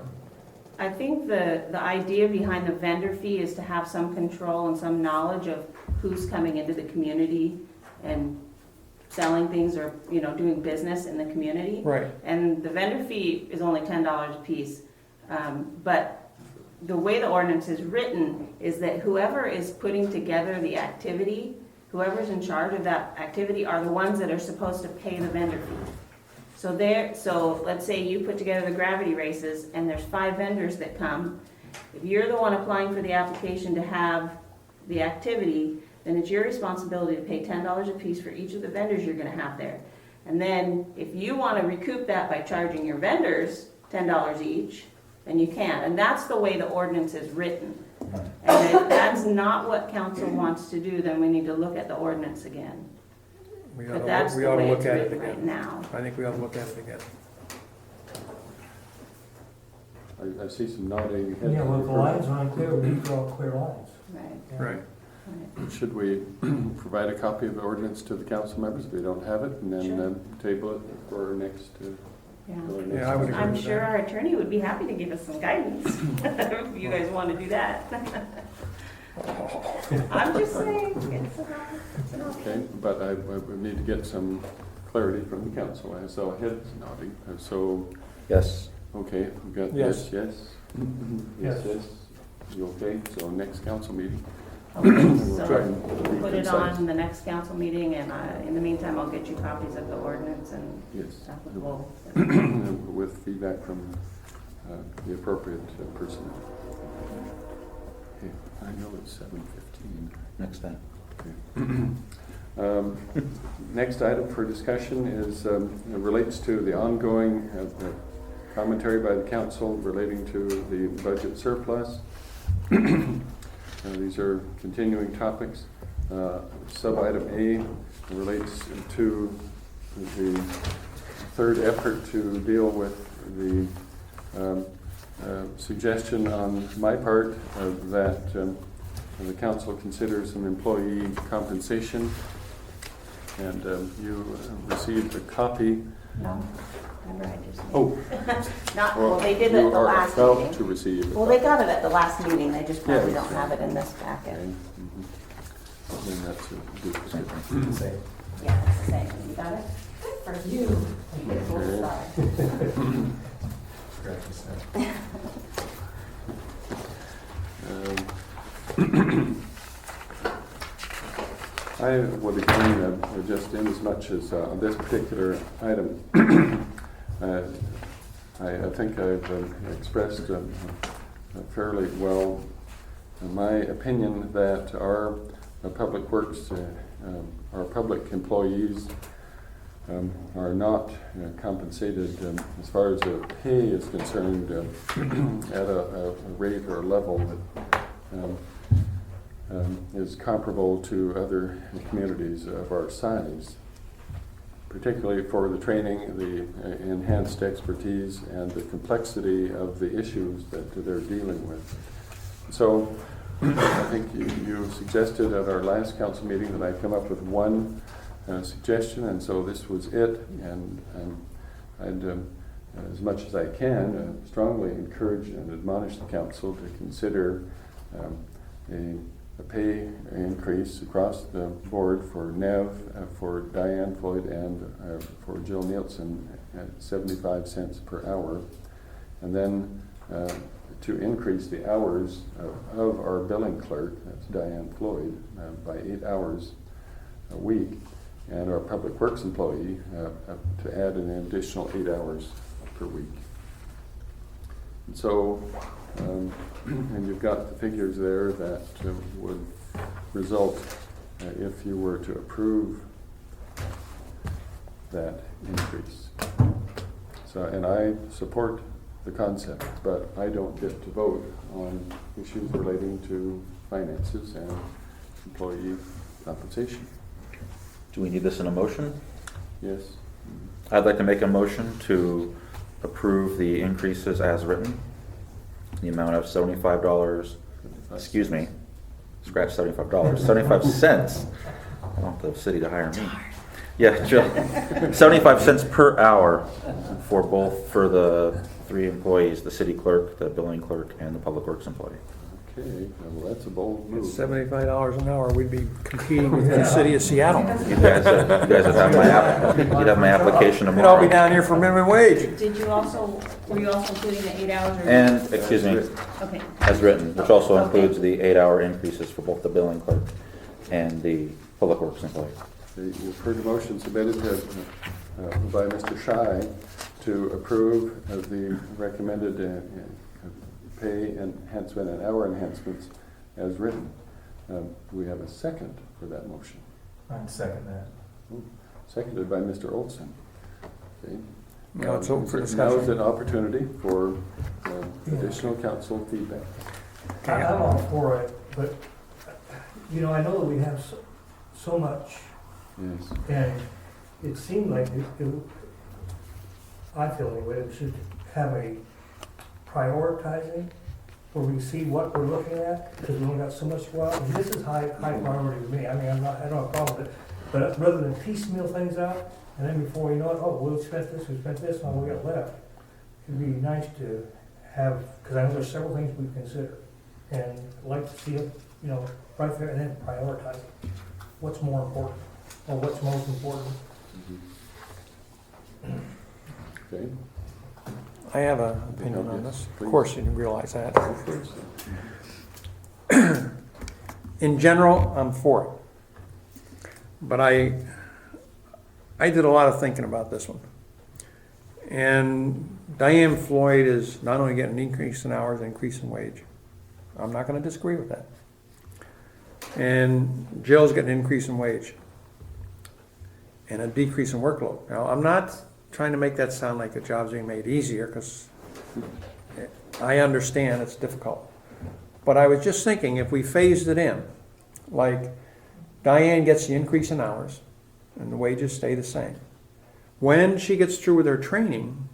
I think the idea behind the vendor fee is to have some control and some knowledge of who's coming into the community and selling things or, doing business in the community. Right. And the vendor fee is only $10 a piece. But the way the ordinance is written is that whoever is putting together the activity, whoever's in charge of that activity, are the ones that are supposed to pay the vendor fee. So let's say you put together the gravity races and there's 5 vendors that come. If you're the one applying for the application to have the activity, then it's your responsibility to pay $10 a piece for each of the vendors you're gonna have there. And then if you wanna recoup that by charging your vendors $10 each, then you can. And that's the way the ordinance is written. And if that's not what council wants to do, then we need to look at the ordinance again. We But that's the ought to way look it's at it written right again. now. I think we ought to look at it again. I see some nodding. heads. Yeah, well, if the lines aren't clear, we need to draw clear lines. Right. Yeah. Right. Should we provide a copy of the ordinance to the council members if they don't have it, and then Sure. table it for our next? Yeah. Yeah, I would agree I'm with sure that. our attorney would be happy to give us some guidance, if you guys want to do that. I'm just saying, it's an option. Okay, but I would need to get some clarity from the council. I saw heads nodding. So, Yes. okay, we've got Yes. yes, yes, yes. You okay? So next council meeting. Okay, We'll try so and be put it concise. on the next council meeting, and in the meantime, I'll get you copies of the ordinance and Yes. applicable. With feedback from the appropriate personnel. Okay, I know it's 7:15. Next time. Next item for discussion is, relates to the ongoing commentary by the council relating to the budget surplus. These are continuing topics. Sub-item A relates to the third effort to deal with the suggestion on my part that the council consider some employee compensation. And you received a copy. No, remember I just. Oh. Not, well, they did it at the last You are about meeting. to receive. Well, they got it at the last meeting, they just probably Yes. don't have it in this packet. Okay. Then that's a duplicate. Yeah, it's the same. You got it? For you. Okay. I will be going just in as much as on this particular item. I think I've expressed fairly well my opinion that our public works, our public employees are not compensated as far as the pay is concerned at a rate or level that is comparable to other communities of our size, particularly for the training, the enhanced expertise, and the complexity of the issues that they're dealing with. So I think you suggested at our last council meeting that I come up with one suggestion, and so this was it. And I'd, as much as I can, strongly encourage and admonish the council to consider a pay increase across the board for Nev, for Diane Floyd, and for Jill Nielsen at 75 cents per hour, and then to increase the hours of our billing clerk, that's Diane Floyd, by 8 hours a week, and our public works employee to add an additional 8 hours per week. And so, and you've got the figures there that would result if you were to approve that increase. So, and I support the concept, but I don't get to vote on issues relating to finances and employee compensation. Do we need this in a motion? Yes? I'd like to make a motion to approve the increases as written. The amount of $75, excuse me, scratch $75, 75 cents. I want the city to hire me. Yeah, 75 cents per hour for the three employees, the city clerk, the billing clerk, and the public works employee. Okay, well, that's a bold move. At $75 an hour, we'd be competing with the city of Seattle. You guys would have my application We'd all be tomorrow. down here for minimum wage. Did you also, were you also including the 8 hours? Or And, excuse me, Okay. as written, which also Okay. includes the 8-hour increases for both the billing clerk and the public works employee. You've heard the motion submitted by Mr. Shy to approve of the recommended pay enhancement and hour enhancements as written. Do we have a second for that motion? I'd second that. Seconded by Mr. Olson. Okay. Now it's open for Now is discussion. an opportunity for additional council feedback. I'm all for it, but, you know, I know that we have so much, Yes. and it seemed like I feel anyway, it should have a prioritizing where we see what we're looking at, because we only got so much to go out, and this is high priority to me. I mean, I don't have a problem with it, but rather than piecemeal things out, and then before you know it, oh, we spent this, and we got left. It'd be nice to have, because I know there's several things we consider, and I'd like to see it, you know, right there, and then prioritize what's more important, or what's most important. Okay. I have an opinion on this. Of course, you didn't realize that. In general, I'm for it. But I did a lot of thinking about this one. And Diane Floyd is not only getting an increase in hours, an increase in wage. I'm not going to disagree with that. And Jill's getting an increase in wage and a decrease in workload. Now, I'm not trying to make that sound like the job's being made easier, because I understand it's difficult. But I was just thinking, if we phased it in, like Diane gets the increase in hours and the wages stay the same. When she gets through with her training,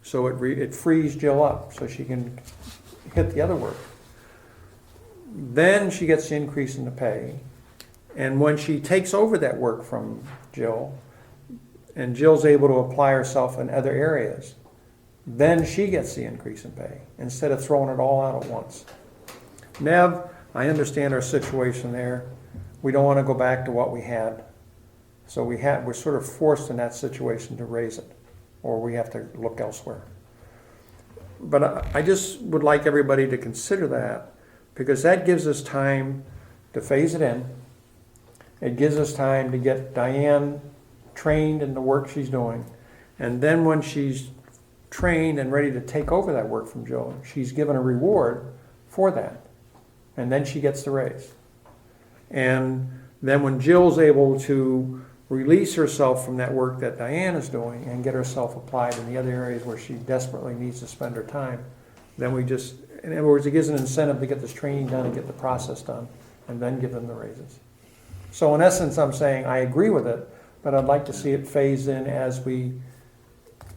so it frees Jill up so she can hit the other work. Then she gets the increase in the pay. And when she takes over that work from Jill, and Jill's able to apply herself in other areas, then she gets the increase in pay, instead of throwing it all out at once. Nev, I understand our situation there. We don't want to go back to what we had. So we're sort of forced in that situation to raise it, or we have to look elsewhere. But I just would like everybody to consider that, because that gives us time to phase it in. It gives us time to get Diane trained in the work she's doing. And then when she's trained and ready to take over that work from Jill, she's given a reward for that. And then she gets the raise. And then when Jill's able to release herself from that work that Diane is doing and get herself applied in the other areas where she desperately needs to spend her time, then we just, in other words, it gives an incentive to get this training done and get the process done, and then give them the raises. So in essence, I'm saying I agree with it, but I'd like to see it phase in as we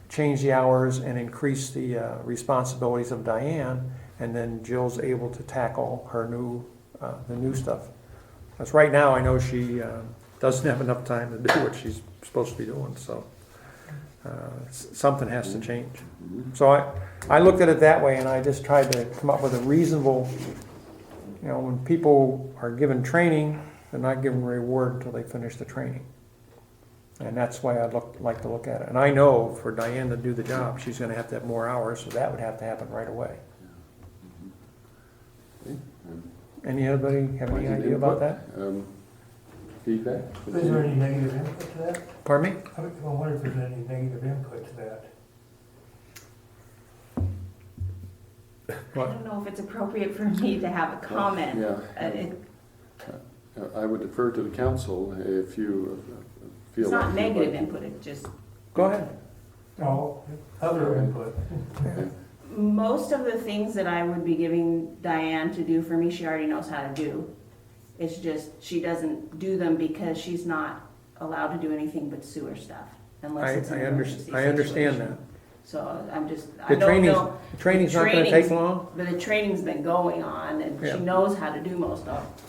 change the hours and increase the responsibilities of Diane, and then Jill's able to tackle her the new stuff. Because right now I know she doesn't have enough time to do what she's supposed to be doing, so something has to change. So I looked at it that way, and I just tried to come up with a reasonable, when people are given training, they're not given a reward until they finish the training. And that's why I'd like to look at it. And I know for Diane to do the job, she's going to have more hours, so that would have to happen right away. Anybody have any idea about that? Feedback? Is there any negative input to that? Pardon me? I wonder if there's any negative input to that. I don't know if it's appropriate for me to have a comment. I would defer to the council if you feel. It's not like negative input, it just, Go ahead. Oh, other input. Okay. most of the things that I would be giving Diane to do for me, she already knows how to do. It's just, she doesn't do them because she's not allowed to do anything but sewer stuff, unless it's an emergency I understand situation. that. So I'm just, I don't know. The training's not going to take long? But the training's been going on, and Yeah. she knows how to do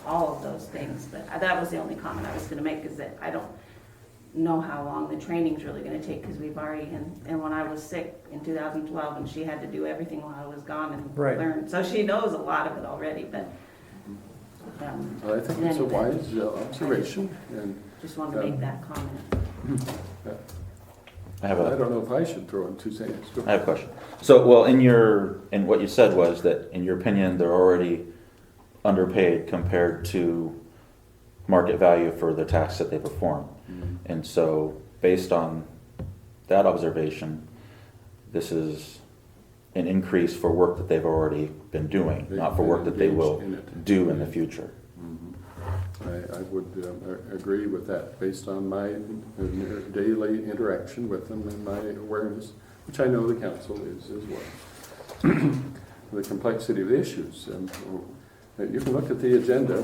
all of those things. But that was the only comment I was gonna make, is that I don't know how long the training's really gonna take, because we've already, and when I was sick in 2012, and she had to do everything while I was gone and Right. learn. So she knows a lot of it already, but, I think it's a wise observation, and just wanted to make that comment. I have I a, don't know if I should throw in 2 cents. I have a question. So, well, in what you said was that, in your opinion, they're already underpaid compared to market value for the tasks that they perform. And so, based on that observation, this is an increase for work that they've already been doing, not for work that they will do in the future. I would agree with that, based on my daily interaction with them and my awareness, which I know the council is as well. The complexity of the issues. You can look at the agenda,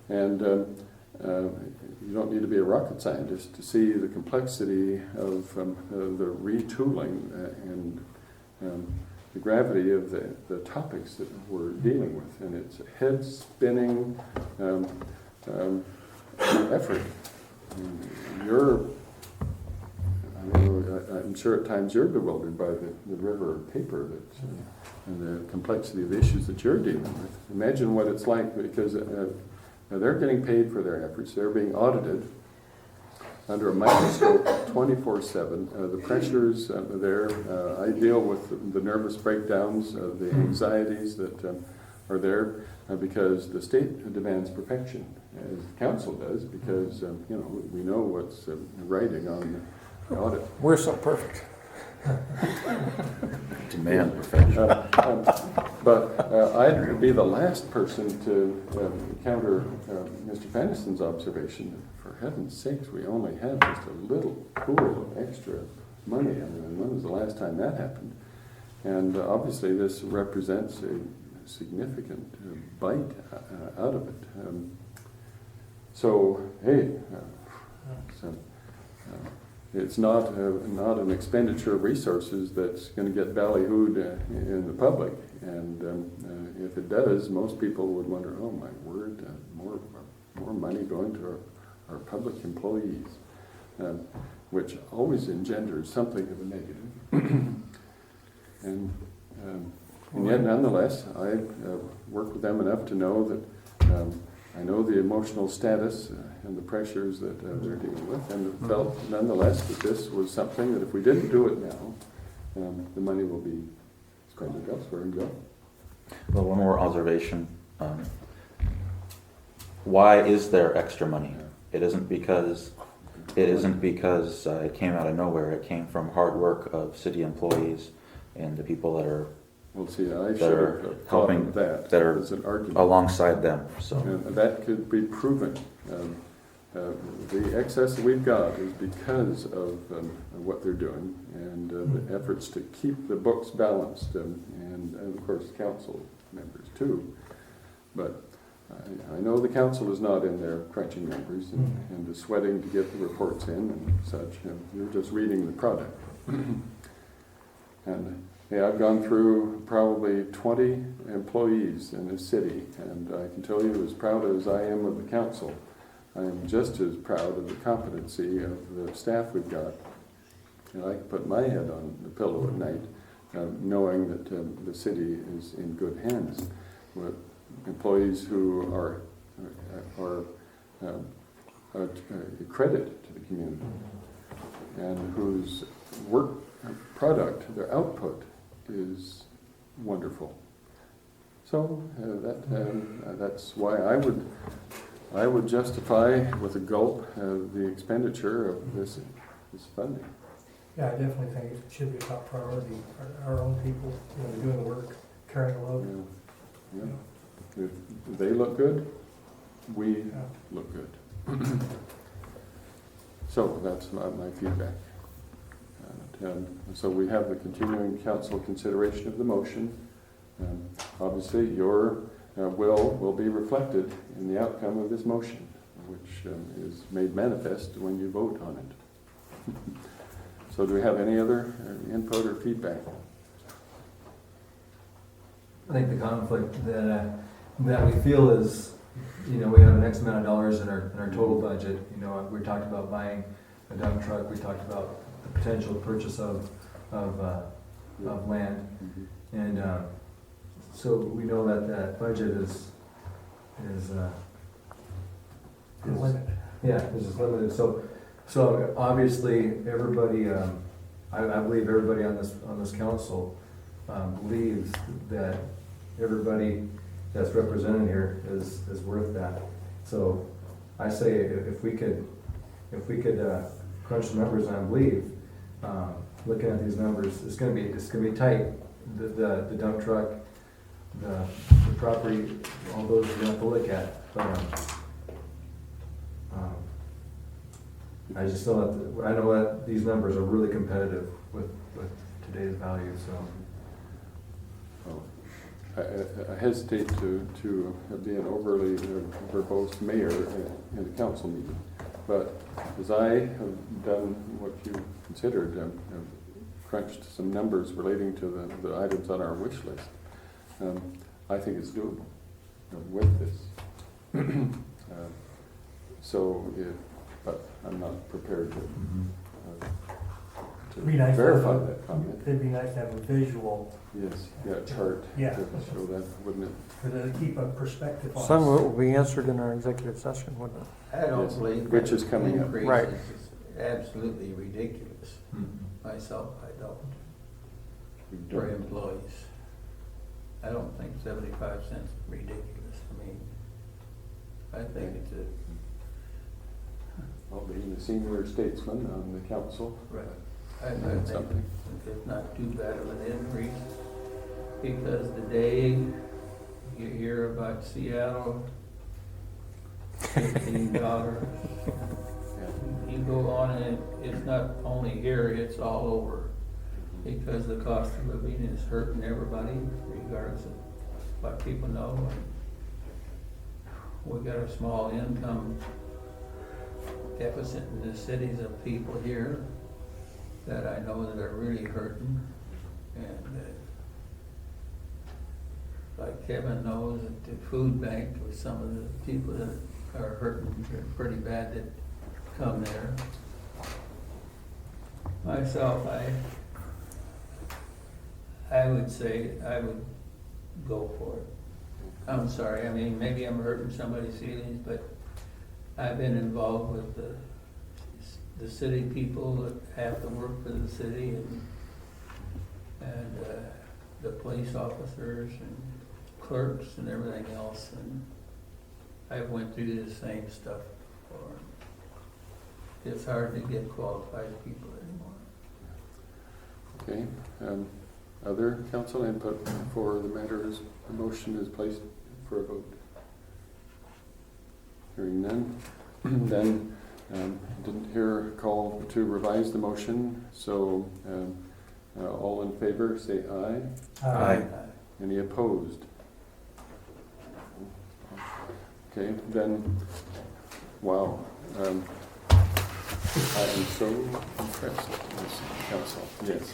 and you don't need to be a rocket scientist to see the complexity of the retooling and the gravity of the topics that we're dealing with. And it's a head-spinning effort. I'm sure at times you're bewildered by the river of paper and the complexity of issues that you're dealing with. Imagine what it's like, because they're getting paid for their efforts. They're being audited. under a microscope 24/7. The pressures there, I deal with the nervous breakdowns, the anxieties that are there because the state demands perfection, as council does, because we know what's writing on the audit. We're so perfect. Demand perfection. But I'd be the last person to counter Mr. Fennison's observation. For heaven's sakes, we only have just a little pool of extra money. I mean, when was the last time that happened? And obviously this represents a significant bite out of it. It's not an expenditure of resources that's going to get ballyhooed in the public. And if it does, most people would wonder, oh my word, more money going to our public employees, which always engenders something of a negative. And yet, nonetheless, I work with them enough to know that I know the emotional status and the pressures that they're dealing with, and felt nonetheless that this was something that if we didn't do it now, the money will be spent elsewhere and go. Well, one more observation. Why is there extra money? It isn't because it came out of nowhere. It came from hard work of city employees and the people that are We'll see. I that should are have thought helping, of that that are as an argument. alongside them. So And that could be proven. The excess that we've got is because of what they're doing and the efforts to keep the books balanced, and of course council members too. But I know the council is not in there crunching numbers and the sweating to get the reports in and such. You're just reading the product. And yeah, I've gone through probably 20 employees in this city, and I can tell you, as proud as I am of the council, I am just as proud of the competency of the staff we've got. And I can put my head on the pillow at night, knowing that the city is in good hands with employees who are a credit to the community and whose work product, their output, is wonderful. So that's why I would justify with a gulp the expenditure of this funding. Yeah, I definitely think it should be a top priority. Our own people, doing the work, carrying the load. Yeah. If they look good, we look good. So that's my feedback. So we have the continuing council consideration of the motion. Obviously, your will be reflected in the outcome of this motion, which is made manifest when you vote on it. So do we have any other input or feedback? I think the conflict that we feel is, we have an X amount of dollars in our total budget. We talked about buying a dump truck. We talked about the potential purchase of land, and so we know that budget is Limited. Yeah, is limited. So obviously everybody, I believe everybody on this council believes that everybody that's represented here is worth that. So I say if we could crunch the numbers, and I believe looking at these numbers, it's gonna be tight. The dump truck, the property, all those we have to look at. But I just know I know that these numbers are really competitive with today's value. So I hesitate to be an overly verbose mayor in a council meeting, but as I have done what you considered, crunched some numbers relating to the items on our wish list, I think it's doable with this. But I'm not prepared to Be nice to verify have that comment. It'd be nice to have a visual, Yes, a chart Yeah. to show that, wouldn't it? to keep a perspective on. Some will be answered in our executive session, wouldn't it? I don't Yes, believe which that is coming up. increase Right. absolutely ridiculous. Myself, I don't. For employees. I don't think 75 cents is ridiculous. I mean, I think it's I'll be the senior statesman on the council. right. I That's think something. it's not too bad of an increase, because the day you hear about Seattle, $15, you go on and it's not only here, it's all over. Because the cost of living is hurting everybody, regardless of what people know. We got a small income deficit in the cities of people here that I know that are really hurting. And like Kevin knows, at the food bank with some of the people that are hurting pretty bad that come there. Myself, I would say I would go for it. I'm sorry, I mean, maybe I'm hurting somebody's feelings, but I've been involved with the city people that have to work for the city and the police officers and clerks and everything else, and I went through the same stuff before. It's hard to get qualified people anymore. Okay, other council input before the matter is, the motion is placed for a vote? Hearing none, then didn't hear a call to revise the motion, so all in favor say aye. Aye. Any opposed? Okay, then, wow. I am so impressed with this council. Yes.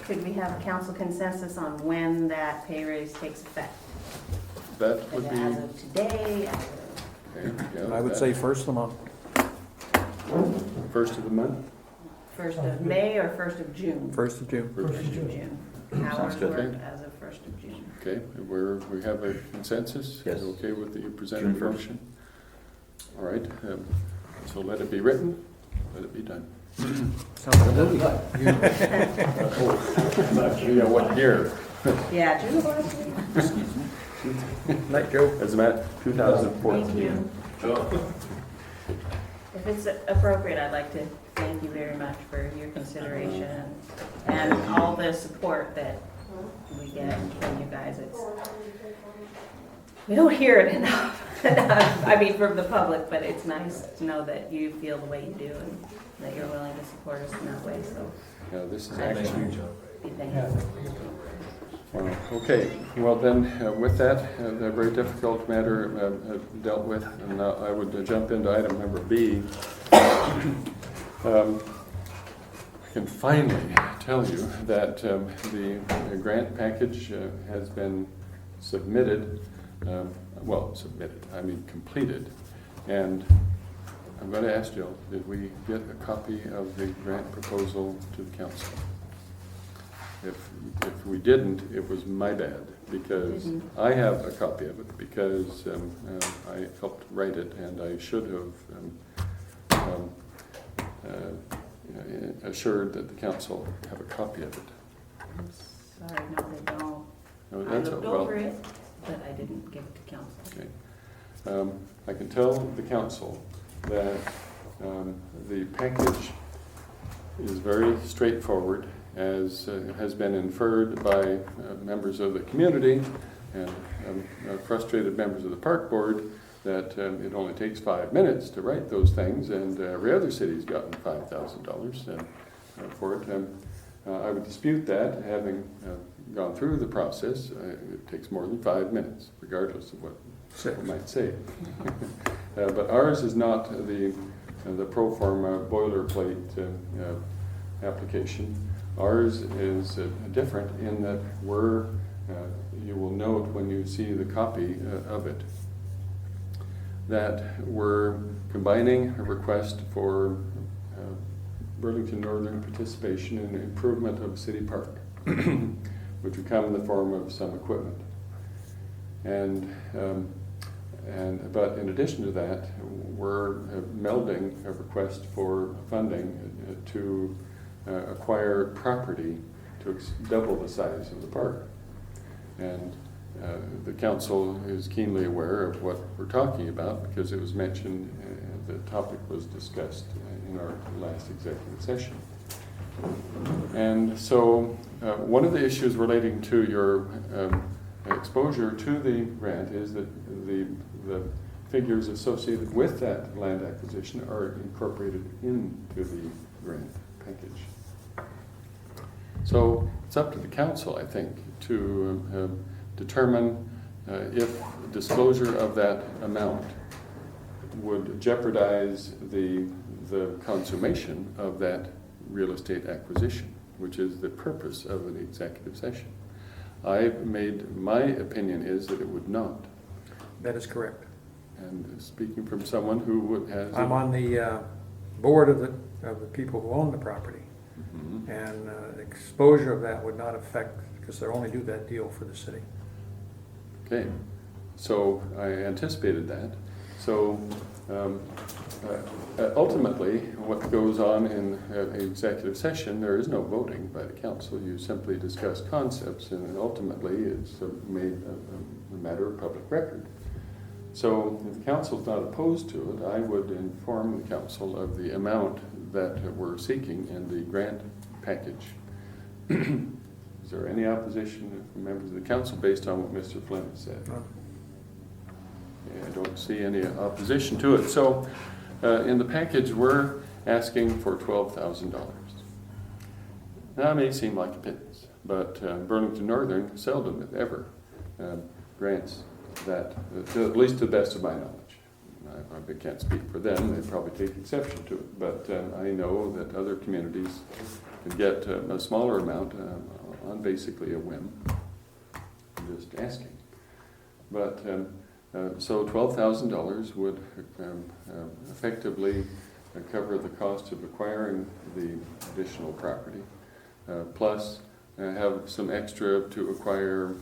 Could we have a council consensus on when that pay raise takes effect? That Is would it be. as of today? Okay, yeah, I would that- say first of the month. First of the month? 1st of May or 1st of June? 1st of June. First of 1st of June. June. Sounds Hours good. worked as of 1st of June. Okay, we have a consensus? Yes. Okay with the presented June 1st. motion? All right, so let it be written, let it be done. Sounds like a movie. Yeah, what year? Yeah, June of last week. Night, Joe. As a matter, 2014. Thank you. If it's appropriate, I'd like to thank you very much for your consideration and all the support that we get from you guys. We don't hear it enough. I mean, from the public, but it's nice to know that you feel the way you do and that you're willing to support us in that way, so Yeah, this is Thank actually, thank you. okay, well then, with that, a very difficult matter dealt with, and I would jump into item number B. I can finally tell you that the grant package has been submitted, completed. And I'm going to ask Jill, did we get a copy of the grant proposal to the council? If we didn't, it was my bad, because I have a copy of it, because I helped write it, and I should have assured that the council have a copy of it. I'm sorry, no, they don't. No, I that's looked well, over it, but I didn't give it to council. okay. I can tell the council that the package is very straightforward, as has been inferred by members of the community and frustrated members of the park board, that it only takes 5 minutes to write those things, and every other city's gotten $5,000 for it. I would dispute that, having gone through the process. It takes more than 5 minutes, regardless of what people might say. But ours is not the pro forma boilerplate application. Ours is different in that you will note when you see the copy of it, that we're combining a request for Burlington Northern participation in the improvement of City Park, which would come in the form of some equipment. And But in addition to that, we're melding a request for funding to acquire property to double the size of the park. And the council is keenly aware of what we're talking about because it was mentioned, the topic was discussed in our last executive session. And so one of the issues relating to your exposure to the grant is that the figures associated with that land acquisition are incorporated into the grant package. So it's up to the council, I think, to determine if disclosure of that amount would jeopardize the consummation of that real estate acquisition, which is the purpose of an executive session. My opinion is that it would not. That is correct. And speaking from someone who has... I'm on the board of the people who own the property. Mhm. And exposure of that would not affect, because they only do that deal for the city. Okay, so I anticipated that. So ultimately, what goes on in an executive session, there is no voting by the council. You simply discuss concepts, and ultimately it's made a matter of public record. So if the council is not opposed to it, I would inform the council of the amount that we're seeking in the grant package. Is there any opposition from members of the council based on what Mr. Flynn said? I don't see any opposition to it. So in the package, we're asking for $12,000. Now, it may seem like a pittance, but Burlington Northern seldom, if ever, grants that, at least to the best of my knowledge. I can't speak for them, they probably take exception to it, but I know that other communities can get a smaller amount on basically a whim. I'm just asking. But so $12,000 would effectively cover the cost of acquiring the additional property, plus have some extra to acquire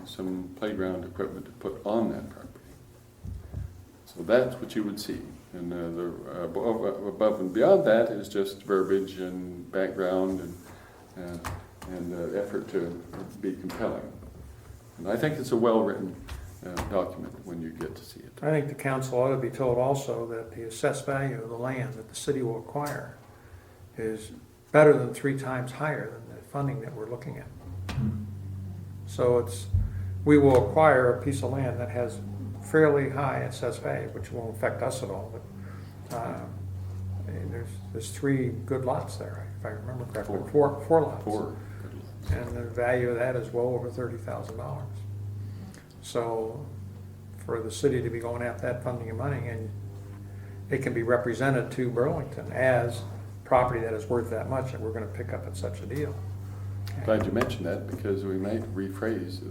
some playground equipment to put on that property. So that's what you would see. And above and beyond that is just verbiage and background and effort to be compelling. And I think it's a well-written document when you get to see it. I think the council ought to be told also that the assessed value of the land that the city will acquire is better than 3 times higher than the funding that we're looking at. So we will acquire a piece of land that has fairly high assessed value, which won't affect us at all. But there's 3 good lots there, if I remember correctly. Four lots. 4. And the value of that is well over $30,000. So for the city to be going after that funding and money, and it can be represented to Burlington as property that is worth that much, and we're going to pick up at such a deal. Glad you mentioned that because we might rephrase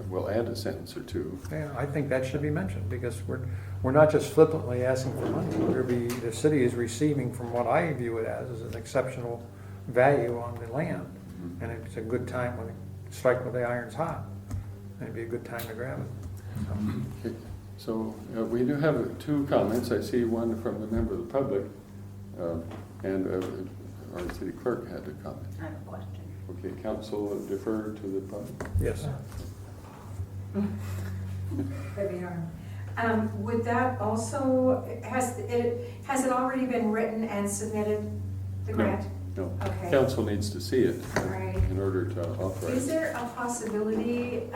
we'll add a sentence or 2. Yeah, I think that should be mentioned because we're not just flippantly asking for money. The city is receiving, from what I view it as an exceptional value on the land, and it's a good time when you strike when the iron's hot. It'd be a good time to grab it. Okay. So we do have 2 comments. I see one from the member of the public, and our city clerk had a comment. I have a question. Okay, council defer to the public. Yes. Would that also, has it already been written and submitted, the grant? No. Okay. Council needs to see it Right. in order to authorize. Is there a possibility,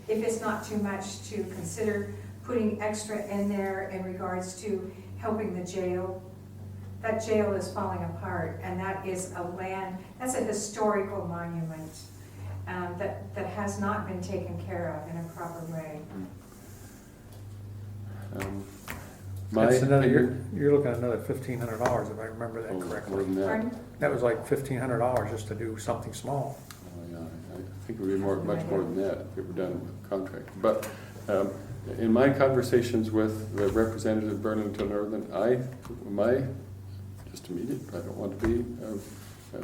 if it's not too much, to consider putting extra in there in regards to helping the jail? That jail is falling apart, and that is that's a historical monument that has not been taken care of in a proper way. That's you're looking at another $1,500 if I remember that More correctly. than that. Pardon? That was like $1,500 just to do something small. Yeah, I think it would be much more than that if it were done with a contract. But in my conversations with the representative of Burlington Northern, just immediate, I don't want to be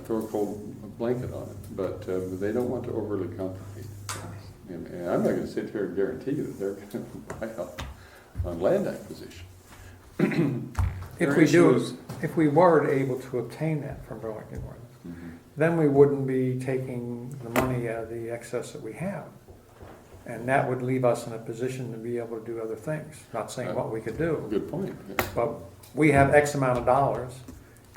throw a cold blanket on it, but they don't want to overly complicate things. And I'm not gonna sit here and guarantee that they're gonna buy up on land acquisition. If we do, if we were able to obtain that from Burlington Northern, then we wouldn't be taking the money out of the excess that we have. And that would leave us in a position to be able to do other things. Not saying what we could do, Good point. Yeah. but we have X amount of dollars.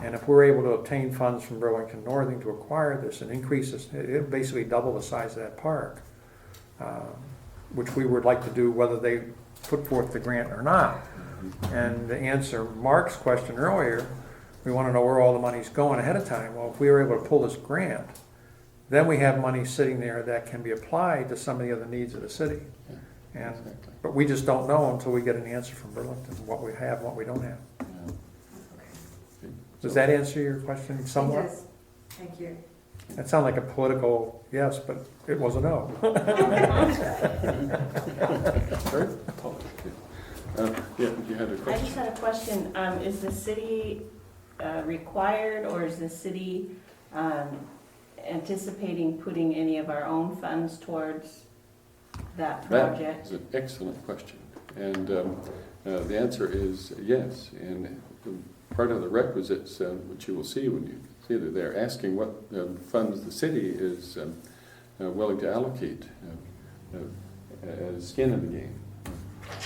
And if we're able to obtain funds from Burlington Northern to acquire this and increase this, it basically double the size of that park, which we would like to do whether they put forth the grant or not. And to answer Mark's question earlier, we want to know where all the money's going ahead of time. Well, if we were able to pull this grant, then we have money sitting there that can be applied to some of the other needs of the city. And, Exactly. but we just don't know until we get an answer from Burlington, what we have, what we don't have. Yeah. Okay. Does that answer your question somewhat? It does. Thank you. That sounded like a political yes, but it was a no. Sorry? Yeah, you had a I just question? had a question. Is the city required, or is the city anticipating putting any of our own funds towards that project? That is an excellent question. And the answer is yes. And part of the requisites, which you will see when you see that they're asking what funds the city is willing to allocate as skin in the game,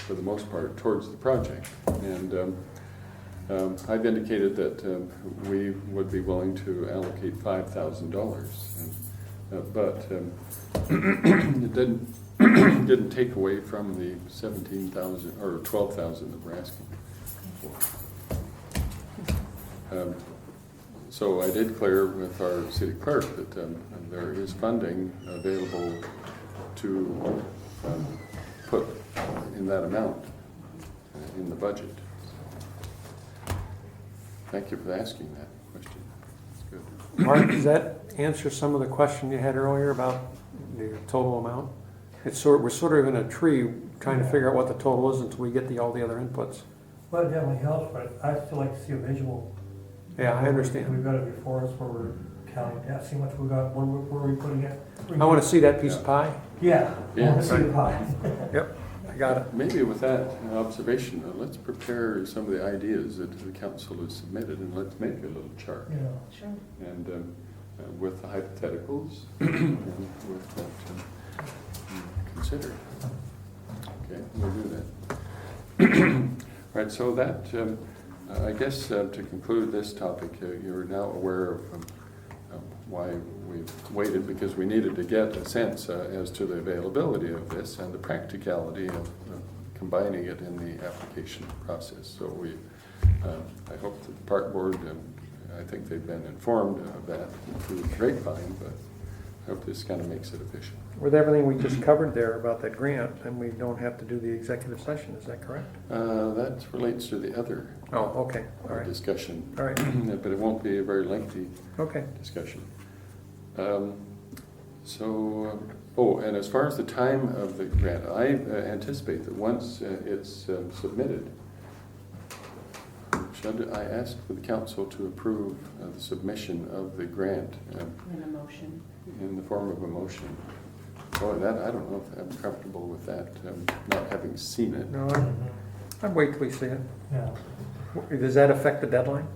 for the most part, towards the project. And I've indicated that we would be willing to allocate $5,000, but it didn't take away from the 17,000 or 12,000 that we're asking for. So I did clear with our city clerk that there is funding available to put in that amount in the budget. Thank you for asking that question. That's good. Mark, does that answer some of the question you had earlier about the total amount? We're sort of in a tree trying to figure out what the total is until we get all the other inputs. Well, it definitely helps, but I'd still like to see a visual. Yeah, I understand. We've got it before us where we're counting, yeah, see how much we got, where are we putting it? I want to see that piece of pie. Yeah, I Yeah. want to see the pie. Yep, I got it. Maybe with that observation, let's prepare some of the ideas that the council has submitted, and let's make a little chart. Yeah. Sure. And with the hypotheticals, and with that considered. Okay, we'll do that. Right, so that, I guess to conclude this topic, you're now aware of why we've waited, because we needed to get a sense as to the availability of this and the practicality of combining it in the application process. So we, I hope that the park board, I think they've been informed of that through the grapevine, but I hope this kind of makes it official. With everything we just covered there about that grant, then we don't have to do the executive session, is that correct? That relates to the other Oh, okay, all right, discussion, all right, but it won't be a very lengthy okay. discussion. Oh, and as far as the time of the grant, I anticipate that once it's submitted, should I ask for the council to approve the submission of the grant In a motion. in the form of a motion? Boy, that, I don't know if I'm comfortable with that, not having seen it. No, I'd wait till we see it. Yeah. Does that affect the deadline?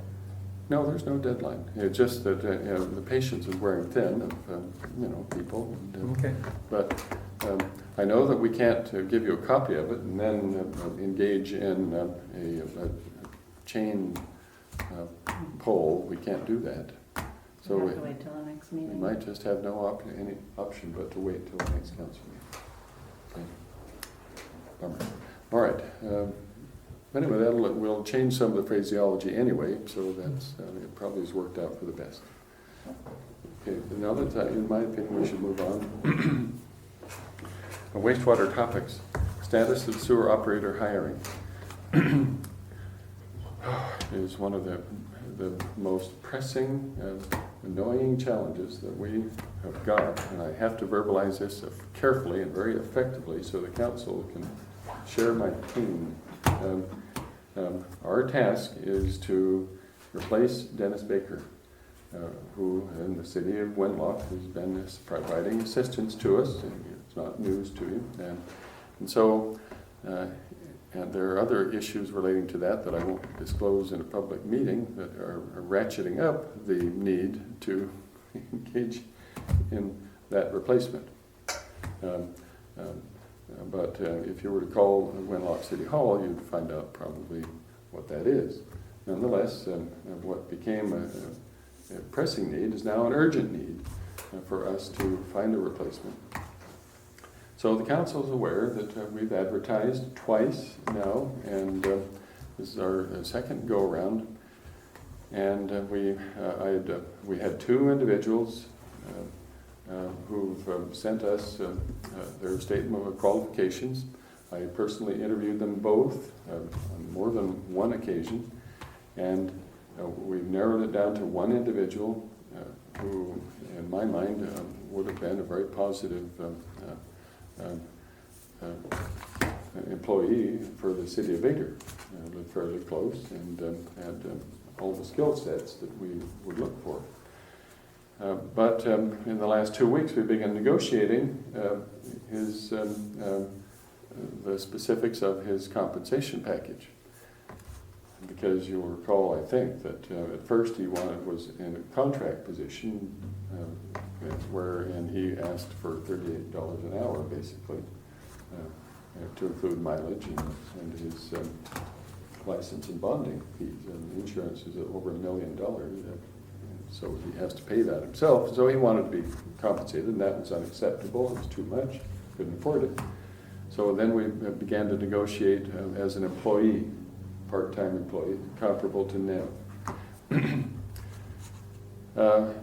No, there's no deadline. It's just that the patience is wearing thin of people. And, Okay. but I know that we can't give you a copy of it and then engage in a chain poll. We can't do that. So We have to wait till the next we meeting. might just have no any option but to wait till the next council meeting. Okay. Bummer. All right. Anyway, we'll change some of the phraseology anyway, so that's it probably has worked out for the best. Okay, now that in my opinion we should move on. Wastewater topics. Status of sewer operator hiring is one of the most pressing, annoying challenges that we have got, and I have to verbalize this carefully and very effectively so the council can share my pain. Our task is to replace Dennis Baker, who in the city of Wenlock has been providing assistance to us, and it's not news to you. And so, and there are other issues relating to that I won't disclose in a public meeting that are ratcheting up the need to engage in that replacement. But if you were to call Wenlock City Hall, you'd find out probably what that is. Nonetheless, what became a pressing need is now an urgent need for us to find a replacement. So the council is aware that we've advertised twice now, and this is our second go-around. And we had two individuals who've sent us their statement of qualifications. I personally interviewed them both on more than one occasion, and we've narrowed it down to one individual who, in my mind, would have been a very positive employee for the city of Vader. Lived fairly close and had all the skill sets that we would look for. But in the last 2 weeks, we began negotiating the specifics of his compensation package. Because you'll recall, I think, that at first he was in a contract position wherein he asked for $38 an hour, basically, to include mileage and his license and bonding fees. And the insurance is over $1 million. So he has to pay that himself. So he wanted to be compensated, and that was unacceptable. It was too much. Couldn't afford it. So then we began to negotiate as an employee, part-time employee, comparable to NEM.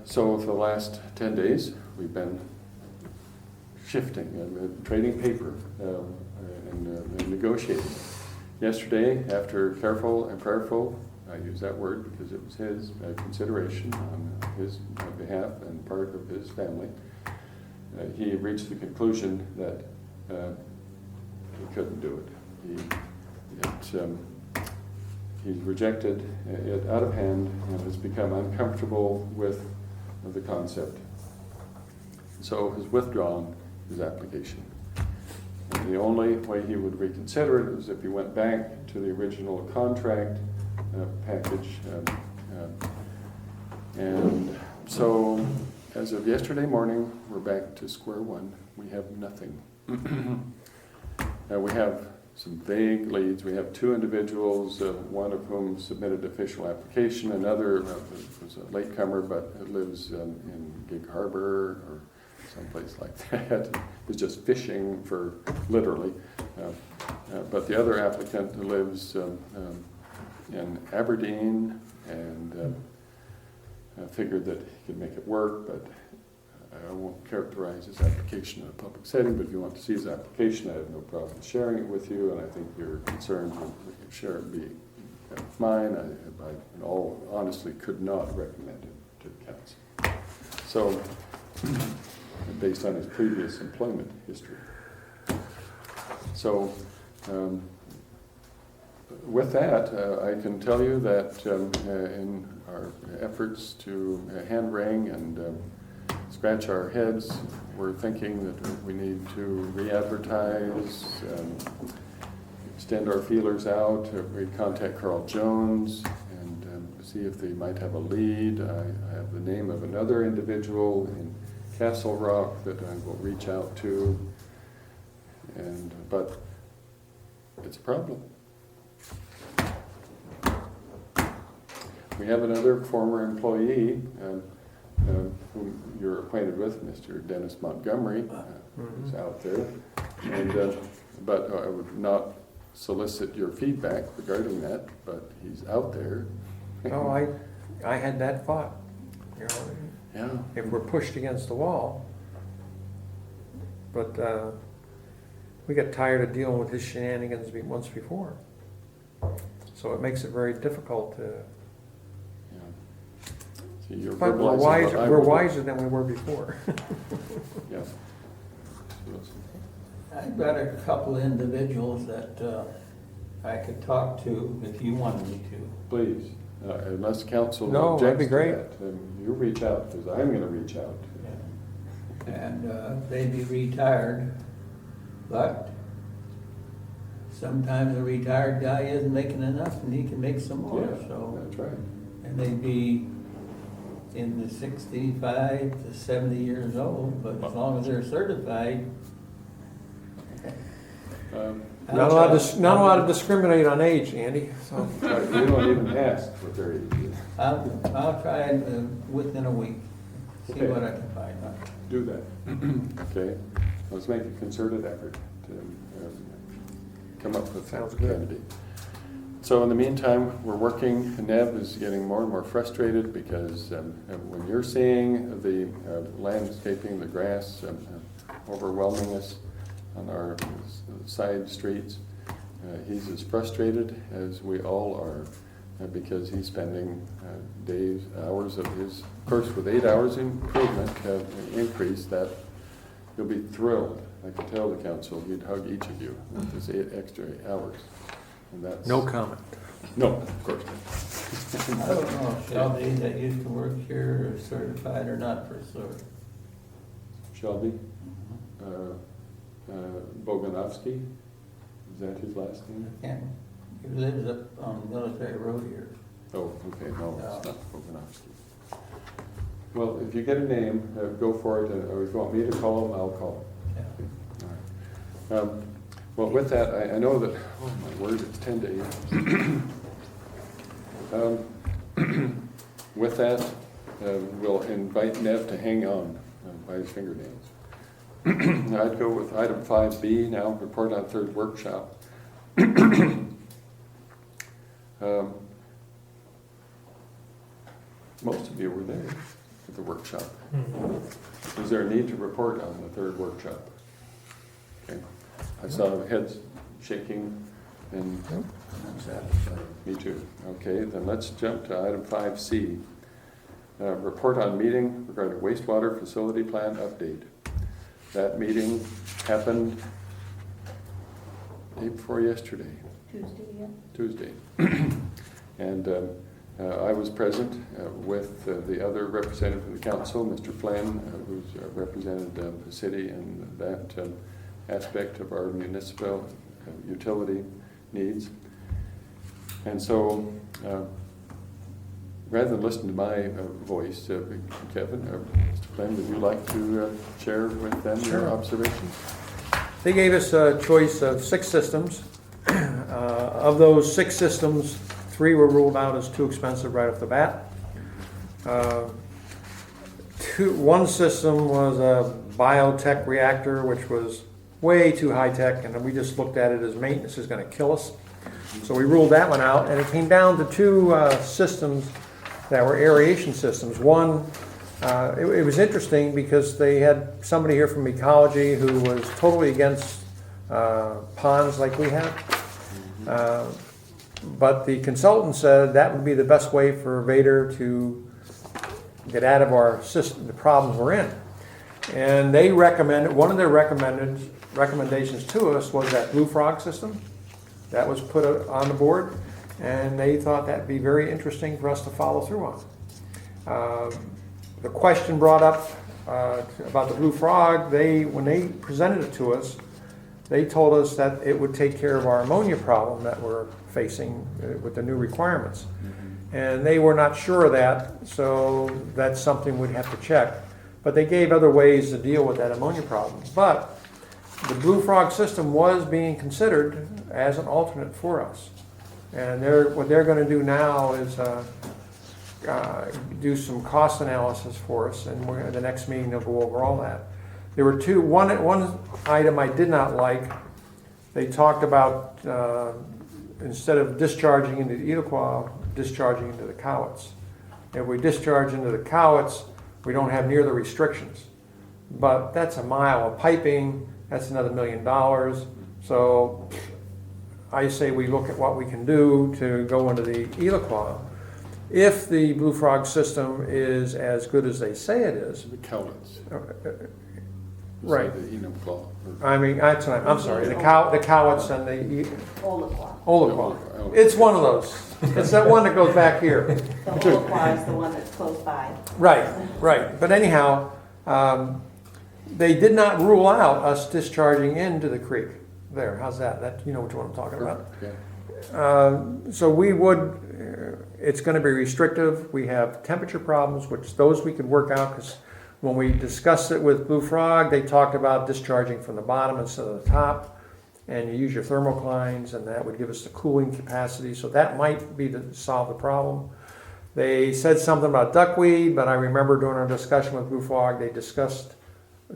So for the last 10 days, we've been shifting, trading paper, and negotiating. Yesterday, after careful and prayerful, I use that word because it was his consideration on his behalf and part of his family, he reached the conclusion that he couldn't do it. He's rejected it out of hand and has become uncomfortable with the concept. So has withdrawn his application. And the only way he would reconsider it is if he went back to the original contract package. And so as of yesterday morning, we're back to square one. We have nothing. We have some vague leads. We have two individuals, one of whom submitted official application, another was a latecomer but lives in Gig Harbor or someplace like that, is just fishing for, literally. But the other applicant lives in Aberdeen and figured that he could make it work, but I won't characterize his application in a public setting, but if you want to see his application, I have no problem sharing it with you, and I think your concerns will share it be mine. I in all honestly could not recommend it to the council. So, based on his previous employment history. So, with that, I can tell you that in our efforts to hand wring and scratch our heads, we're thinking that we need to re-advertise, extend our feelers out, we contact Carl Jones and see if they might have a lead. I have the name of another individual in Castle Rock that I will reach out to, but it's a problem. We have another former employee whom you're acquainted with, Mr. Dennis Montgomery, who's out there, but I would not solicit your feedback regarding that, but he's out there. No, I had that thought, you know, Yeah. if we're pushed against the wall. But we got tired of dealing with his shenanigans once before. So it makes it very difficult to... See, you're But verbalizing we're wiser than we were before. Yes. I've got a couple of individuals that I could talk to if you wanted me to. Please, unless council No, that'd objects be to great. that, you reach out, because I'm going to reach out. and they'd be retired, but sometimes a retired guy isn't making enough and he can make some more, Yeah, so. that's right. And they'd be in the 65 to 70 years old, but as long as they're certified. Not allowed to discriminate on age, Andy, so. You don't even ask for their age. I'll try it within a week, see Okay. what I can find out. Do that. Okay, let's make a concerted effort to come up with a Sounds good. candidate. So in the meantime, we're working, Nev is getting more and more frustrated because when you're seeing the landscaping, the grass overwhelming us on our side streets, he's as frustrated as we all are because he's spending days, hours of his, of course, with 8 hours improvement increase, that you'll be thrilled. I can tell the council, he'd hug each of you with this 8 extra hours. And that's, No comment. no, of course not. I don't know if Shelby that used to work here is certified or not for sewer. Shelby Boganovsky, is that his last name? And he lives up on Military Road here. Oh, okay, no, it's not Boganovsky. Well, if you get a name, go for it, or if you want me to call him, I'll call him. Yeah. All right. Well, with that, I know that, oh my word, it's 10 to 8. With that, we'll invite Nev to hang on by his fingernails. I'd go with item 5B now, report on third workshop. Most of you were there at the workshop. Is there a need to report on the third workshop? Okay. I saw heads shaking, and me too. Okay, then let's jump to item 5C. Report on meeting regarding wastewater facility plan update. That meeting happened day before yesterday, Tuesday, yeah. Tuesday. And I was present with the other representative of the council, Mr. Flynn, who's represented the city in that aspect of our municipal utility needs. And so, rather than listen to my voice, Kevin, Mr. Flynn, would you like to share with them your Sure. observations? They gave us a choice of 6 systems. Of those 6 systems, 3 were ruled out as too expensive right off the bat. One system was a biotech reactor, which was way too high tech, and we just looked at it as maintenance is going to kill us. So we ruled that one out, and it came down to 2 systems that were aeration systems. One, it was interesting because they had somebody here from ecology who was totally against ponds like we have. But the consultant said that would be the best way for Vader to get out of our system, the problems we're in. And they recommended, one of their recommendations to us was that Blue Frog system. That was put on the board, and they thought that'd be very interesting for us to follow through on. The question brought up about the Blue Frog, when they presented it to us, they told us that it would take care of our ammonia problem that we're facing with the new requirements. And they were not sure of that, so that's something we'd have to check. But they gave other ways to deal with that ammonia problem. But the Blue Frog system was being considered as an alternate for us. And what they're going to do now is do some cost analysis for us, and at the next meeting they'll go over all that. There were one item I did not like. They talked about instead of discharging into the Iroquois, discharging into the Cowits. If we discharge into the Cowits, we don't have near the restrictions. But that's a mile of piping, that's another $1 million. So I say we look at what we can do to go into the Iroquois. If the Blue Frog system is as good as they say it is, The Cowlitz. right. The Enumclaw. I mean, that's what I'm sorry, the Cowits and the Olaqua. Olaqua. It's one of those. It's that one that goes back here. The Olaqua is the one that's close by. Right. But anyhow, they did not rule out us discharging into the creek there. How's that? That, you know which one I'm talking about. Yeah. So we would, it's going to be restrictive. We have temperature problems, which those we could work out, because when we discussed it with Blue Frog, they talked about discharging from the bottom instead of the top, and you use your thermoclines, and that would give us the cooling capacity. So that might be to solve the problem. They said something about duckweed, but I remember during our discussion with Blue Frog, they discussed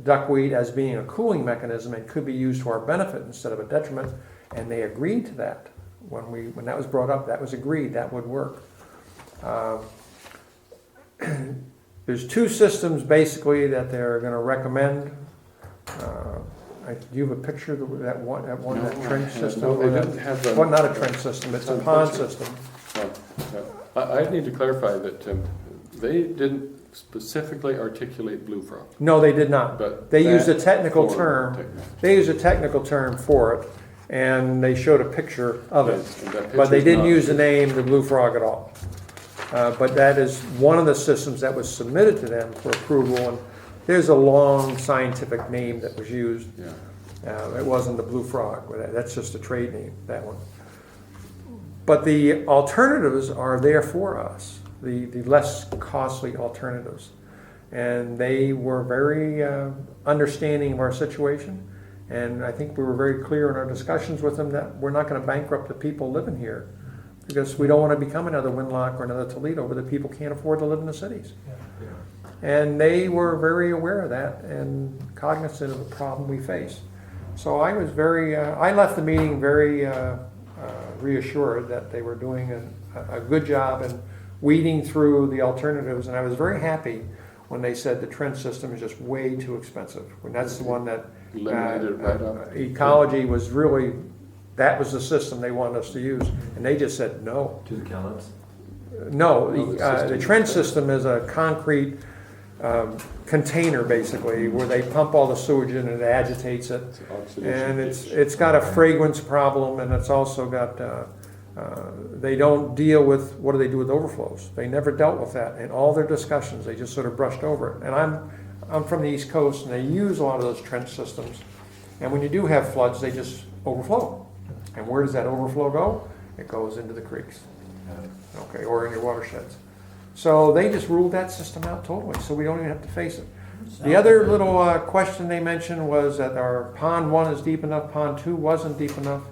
duckweed as being a cooling mechanism and could be used to our benefit instead of a detriment, and they agreed to that. When that was brought up, that was agreed, that would work. There's two systems basically that they're going to recommend. Do you have a picture of that one No, that trench system? no, they didn't have the- Well, not a trench system, it's a pond system. I need to clarify that they didn't specifically articulate Blue Frog. No, they did not. But They used a that technical form term. technology. They used a technical term for it, and they showed a picture of it. Yes, and that But they picture's didn't not- use the name, the Blue Frog, at all. But that is one of the systems that was submitted to them for approval, and there's a long scientific name that was used. Yeah. It wasn't the Blue Frog, that's just a trade name, that one. But the alternatives are there for us, the less costly alternatives. And they were very understanding of our situation. And I think we were very clear in our discussions with them that we're not going to bankrupt the people living here, because we don't want to become another Winlock or another Toledo where the people can't afford to live in the cities. And they were very aware of that and cognizant of the problem we face. So I was I left the meeting very reassured that they were doing a good job in weeding through the alternatives. And I was very happy when they said the trench system is just way too expensive. When that's the one that Eliminated right up. Ecology was really, that was the system they wanted us to use. And they just said no. To the Callums? No, No, the the system. trench system is a concrete container basically, where they pump all the sewage in and it agitates it. It's an oxidation And ditch. it's got a fragrance problem, and it's also got, they don't deal with, what do they do with overflows? They never dealt with that in all their discussions, they just sort of brushed over it. And I'm from the East Coast, and they use a lot of those trench systems. And when you do have floods, they just overflow. And where does that overflow go? It goes into the creeks, okay, or in your watersheds. So they just ruled that system out totally, so we don't even have to face it. The other little question they mentioned was that our pond 1 is deep enough, pond 2 wasn't deep enough,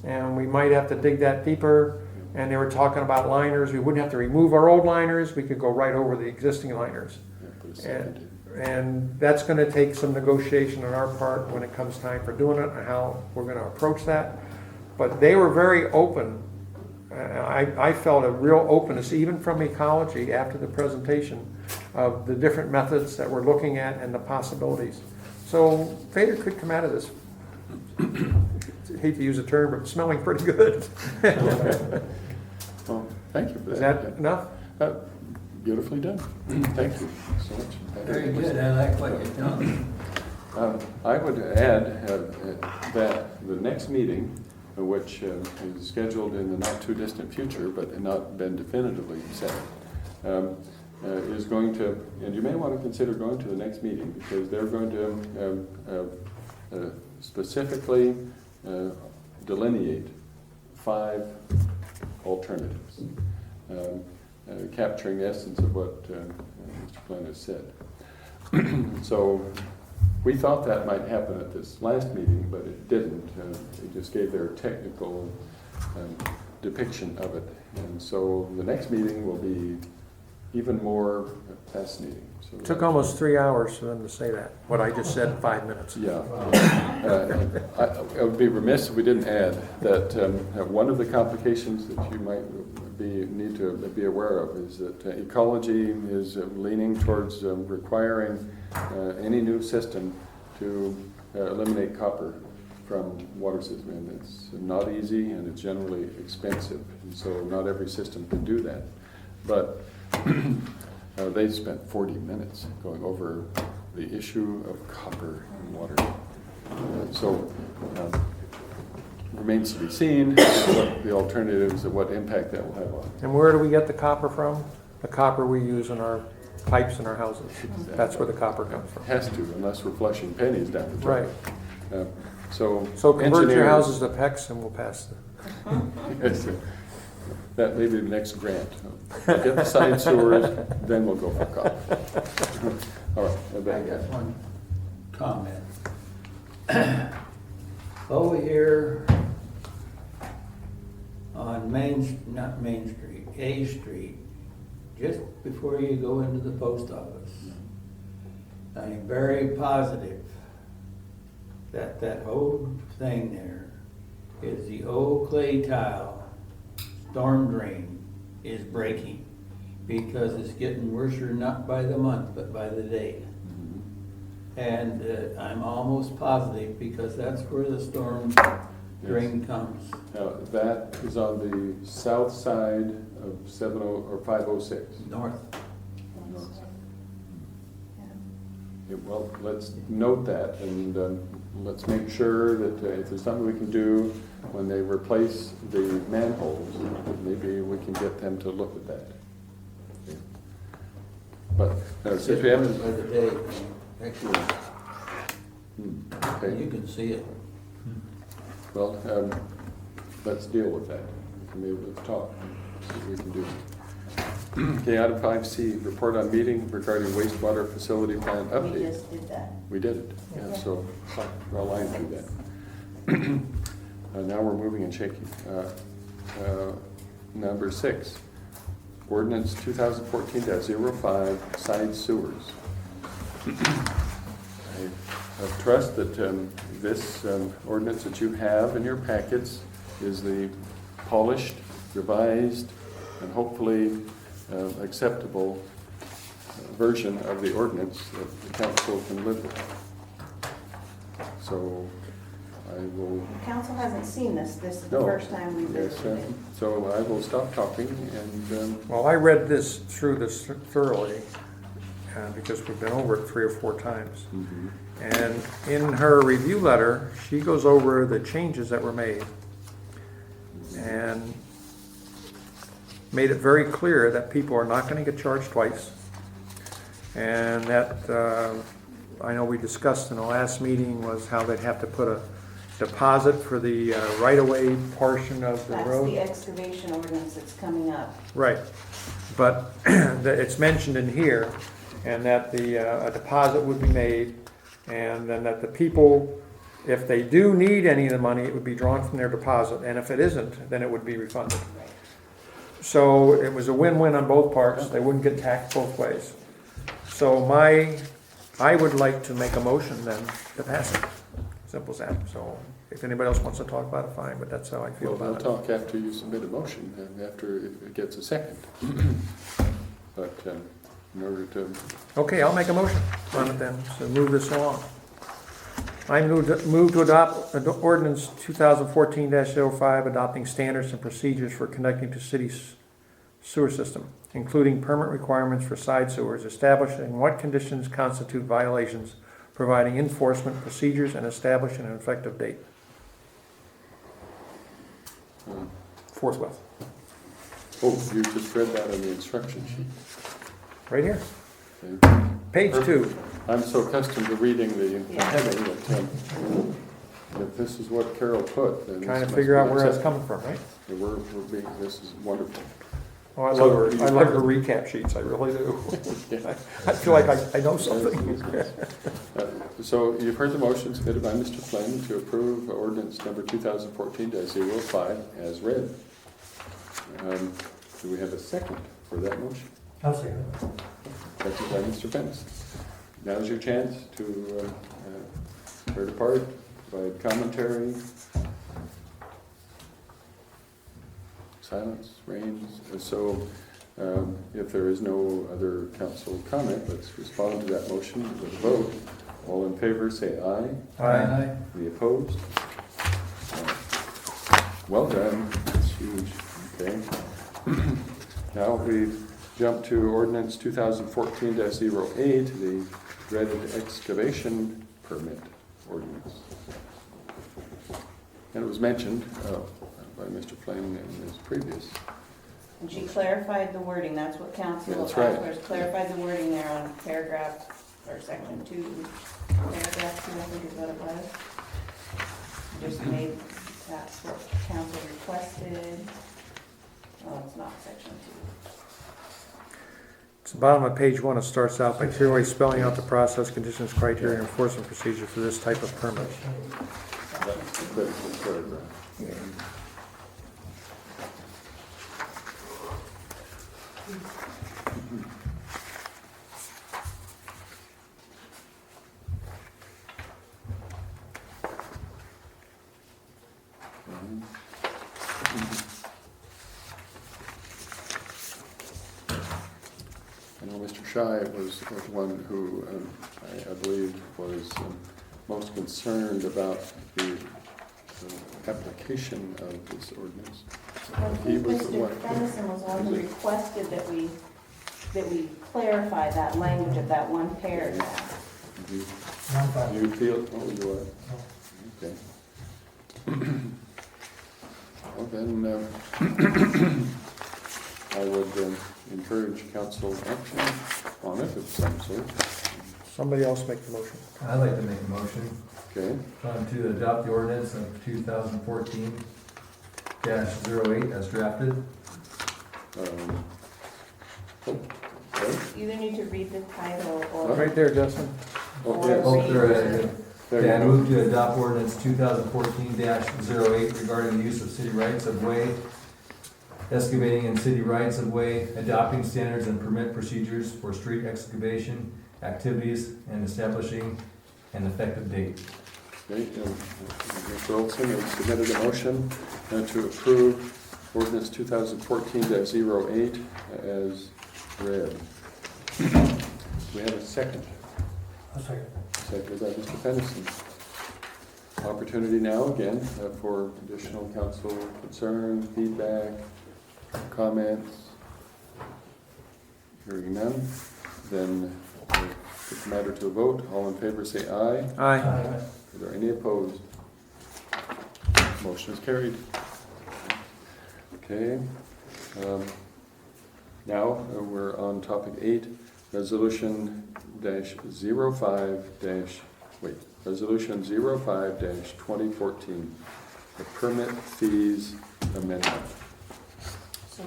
and we might have to dig that deeper. And they were talking about liners. We wouldn't have to remove our old liners. We could go right over the existing liners. Yeah, put a second in. And that's going to take some negotiation on our part when it comes time for doing it and how we're going to approach that. But they were very open. I felt a real openness, even from ecology, after the presentation of the different methods that we're looking at and the possibilities. So Vader could come out of this, hate to use a term, but smelling pretty good. Well, thank you for Is that. that enough? Beautifully done. Thank you so much. Very good, I like what you're telling me. I would add that the next meeting, which is scheduled in the not too distant future, but not been definitively set, is going to, and you may want to consider going to the next meeting, because they're going to specifically delineate 5 alternatives, capturing the essence of what Mr. Glenn has said. So we thought that might happen at this last meeting, but it didn't. They just gave their technical depiction of it. And so the next meeting will be even more fascinating. So It took almost 3 hours for them to say that, what I just said in 5 minutes. Yeah. I would be remiss if we didn't add that one of the complications that you might need to be aware of is that ecology is leaning towards requiring any new system to eliminate copper from water system. And it's not easy, and it's generally expensive. And so not every system can do that. But they spent 40 minutes going over the issue of copper in water. So remains to be seen what the alternatives and what impact that will have on. And where do we get the copper from? The copper we use in our pipes in our houses. That's where the copper comes from. Has to, unless we're flushing pennies down the drain. Right. So. So convert your engineers- houses to PEX and we'll pass the. Yes, that may be the next grant. Get the side sewers, then we'll go for copper. All right. I got one comment. Over here on not Main Street, A Street, just before you go into the post office, I'm very positive that that whole thing there is the old clay tile storm drain is breaking because it's getting worse, not by the month, but by the day. And I'm almost positive because that's where the storm drain comes. Now, that is on the south side of 70 or 506. North. Yeah, well, let's note that, and let's make sure that if there's something we can do when they replace the manholes, maybe we can get them to look at that. Okay. But since we haven't, By the day, actually, okay, you can see it. well, let's deal with that. We can be able to talk, see what we can do. Okay, item 5C, report on meeting regarding wastewater facility plan We update. just did that. We did it, yeah, so we're aligned through that. Now we're moving and shaking. Number 6, ordinance 2014-05, side sewers. I trust that this ordinance that you have in your packets is the polished, revised, and hopefully acceptable version of the ordinance that the council can live with. So I will, The council hasn't seen this. This is the No. first time we've yes, visited it. so I will stop talking and, Well, I read through this thoroughly because we've been over it 3 or 4 times. And in her review letter, she goes over the changes that were made and made it very clear that people are not going to get charged twice. And that, I know we discussed in the last meeting, was how they'd have to put a deposit for the right-of-way portion of the That's road. the excavation ordinance that's coming up. Right, but it's mentioned in here, and that a deposit would be made, and then that the people, if they do need any of the money, it would be drawn from their deposit, and if it isn't, then it would be refunded. So it was a win-win on both parts, they wouldn't get taxed both ways. So I would like to make a motion then to pass it, simple as that. So if anybody else wants to talk about it, fine, but that's how I feel we'll about it. talk after you submit a motion and after it gets a second. But in order to, Okay, I'll make a motion on it then, so move this along. I move to adopt ordinance 2014-05, adopting standards and procedures for connecting to city's sewer system, including permit requirements for side sewers, establishing what conditions constitute violations, providing enforcement procedures, and establishing an effective date. Forthwith, oh, you just read that on the instruction sheet. right here, Okay. page 2. I'm so accustomed to reading the Yeah. heading that if this is what Carol put, then. Trying this to must figure be out where that's acceptable. coming from, right? We're being, this is wonderful. Oh, I So love her, you I love her heard- recap sheets, I really do. Yeah. I feel like I know something. So you've heard the motion submitted by Mr. Flynn to approve ordinance number 2014-05 as read. Do we have a second for that motion? I'll say it. Second by Mr. Pence. Now's your chance to tear it apart, provide commentary. Silence reigns. So if there is no other council comment, let's respond to that motion with a vote. All in favor, say aye. Aye. Any opposed? Well done. That's huge. Okay. Now we jump to ordinance 2014-08, the dreaded excavation permit ordinance. And it was mentioned by Mr. Flynn in his previous And she clarified the wording, that's what council That's asked right. for, is clarified the wording there on paragraph, or section 2, paragraph 2, I think is what it was. Just made, that's what council requested. Oh, it's not section 2. It's the bottom of page 1. It starts out by clearly spelling out the process, conditions, criteria, and enforcement procedure for this type of permit. That's the critical paragraph. I know Mr. Shy was one who I believe was most concerned about the application of this ordinance. I He think was the Mr. one. Fennison was one who requested that we clarify that language of that one paragraph. Do I'm fine. you feel, oh, you are? Okay. Well, then, I would encourage council action on it of some sort. Somebody else make the motion. I'd like to make a motion Okay, to adopt the ordinance of 2014-08 as drafted. oh, okay. You either need to read the title or. Right there, Justin. Oh, yes. Oh, there, There Okay, I you go. move to adopt ordinance 2014-08 regarding the use of city rights of way, excavating in city rights of way, adopting standards and permit procedures for street excavation activities, and establishing an effective date. Okay, Mr. Olson has submitted a motion to approve ordinance 2014-08 as read. Do we have a second? A second. Seconded by Mr. Fennison. Opportunity now again for additional council concern, feedback, comments. Hearing none, then put the matter to a vote. All in favor say aye. Aye. Are there any opposed? Motion is carried. Okay. Now we're on topic 8, resolution resolution 05-2014, the permit fees amendment. So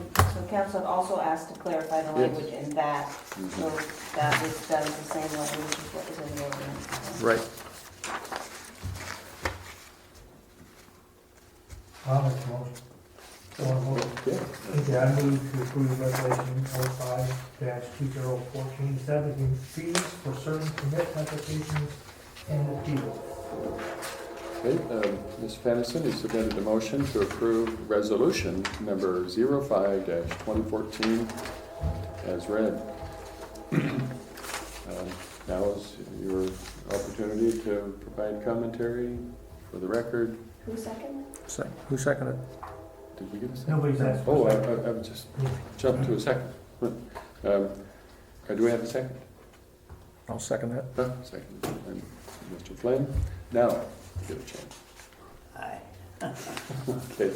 council had also asked to clarify the language in that, so that was the same language as what was in the ordinance. Right. I'll make the motion. So I'll vote. Okay. Okay, I move to approve resolution 05-2014, establishing fees for certain permit applications and appeals. Okay, Ms. Fennison has submitted a motion to approve resolution number 05-2014 as read. Now is your opportunity to provide commentary for the record. Who seconded? Who seconded? Did we get a second? Nobody's asked for Oh, a second. I just jumped to a second. Do we have a second? I'll second that. Second, and Mr. Flynn. Now, get a chance. Aye. Okay.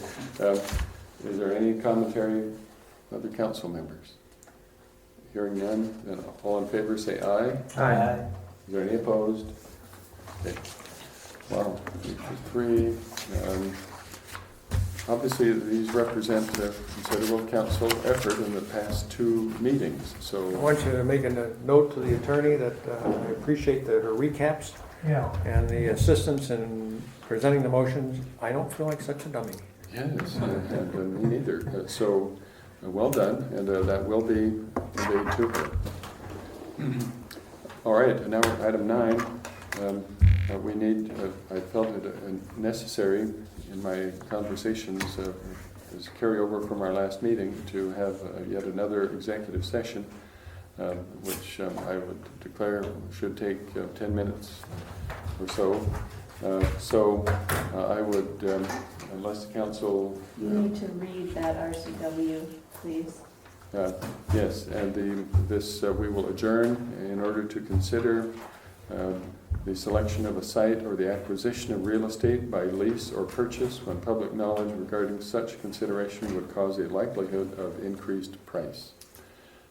Is there any commentary from other council members? Hearing none, then all in favor say aye. Aye. Is there any opposed? Okay. Wow, 3. Obviously, these represent a considerable council effort in the past 2 meetings, I so. want you to make a note to the attorney that I appreciate her recaps Yeah. and the assistance in presenting the motions. I don't feel like such a dummy. Yes, and me neither. So, well done, and that will be conveyed to her. All right, and now we're item 9. We need, I felt it necessary in my conversations as carryover from our last meeting to have yet another executive session, which I would declare should take 10 minutes or so. I would, unless the council... You need to read that RCW, please. Yes, and this we will adjourn in order to consider the selection of a site or the acquisition of real estate by lease or purchase when public knowledge regarding such consideration would cause a likelihood of increased price.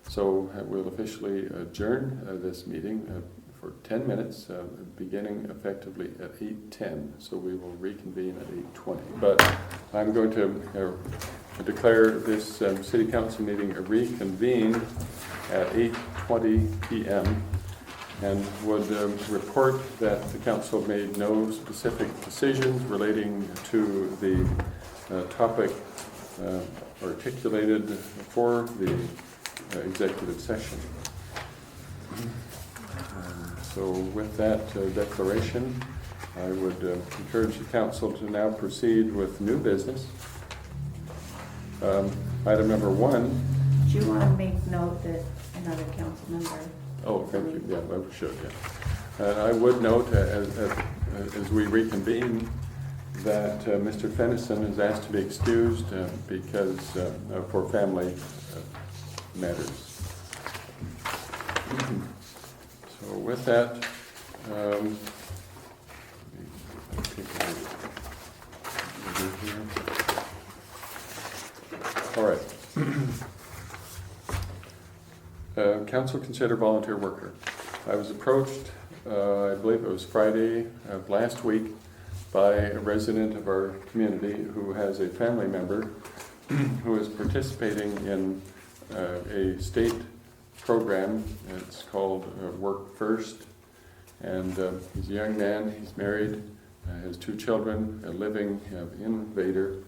So we'll officially adjourn this meeting for 10 minutes, beginning effectively at 8:10. So we will reconvene at 8:20. But I'm going to declare this City Council meeting reconvened at 8:20 p.m. and would report that the Council made no specific decisions relating to the topic articulated for the executive session. So with that declaration, I would encourage the Council to now proceed with new business. Item number 1. Do you want to make note that another council member? Oh, thank you. Yeah, I should, yeah. And I would note as we reconvene that Mr. Fennison is asked to be excused because for family matters. So with that, all right. Council consider volunteer worker. I was approached, I believe it was Friday of last week, by a resident of our community who has a family member who is participating in a state program. It's called Work First, and he's a young man. He's married, has 2 children, living in Vader,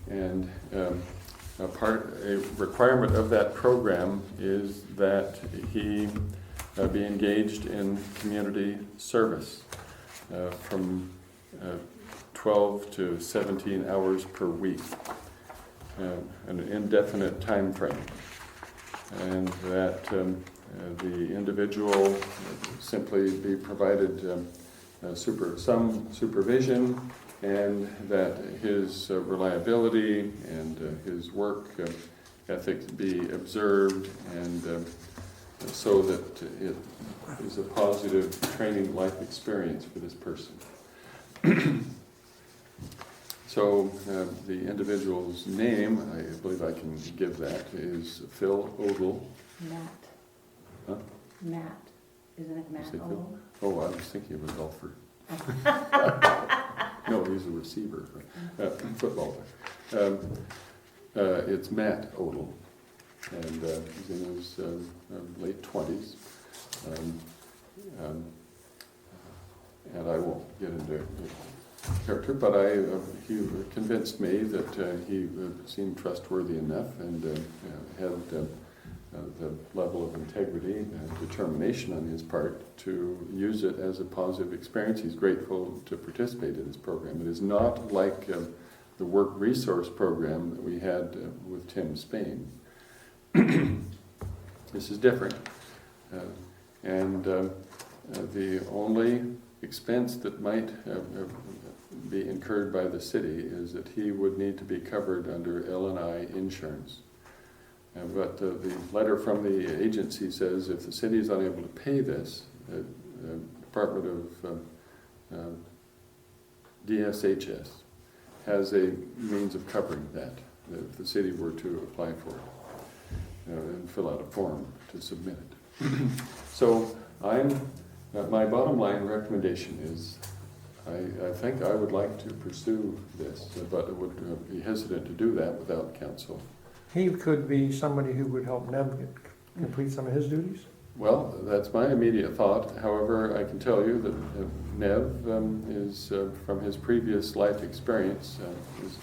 and a requirement of that program is that he be engaged in community service from 12 to 17 hours per week, an indefinite time frame, and that the individual simply be provided some supervision, and that his reliability and his work ethic be observed, and so that it is a positive training life experience for this person. So the individual's name, I believe I can give that, is Phil Odle. Matt. Huh? Matt. Isn't it Matt Is it Phil? Old? Oh, I was thinking of a golfer. No, he's a receiver, football player. It's Matt Odle, and he's in his late 20s. And I won't get into character, but he convinced me that he seemed trustworthy enough and had the level of integrity and determination on his part to use it as a positive experience. He's grateful to participate in this program. It is not like the work resource program that we had with Tim Spain. This is different. And the only expense that might be incurred by the city is that he would need to be covered under L&I insurance. But the letter from the agency says if the city is unable to pay this, the Department of DSHS has a means of covering that if the city were to apply for it and fill out a form to submit it. So my bottom line recommendation is I think I would like to pursue this, but I would be hesitant to do that without council. He could be somebody who would help Neb complete some of his duties? Well, that's my immediate thought. However, I can tell you that Nev is, from his previous life experience, is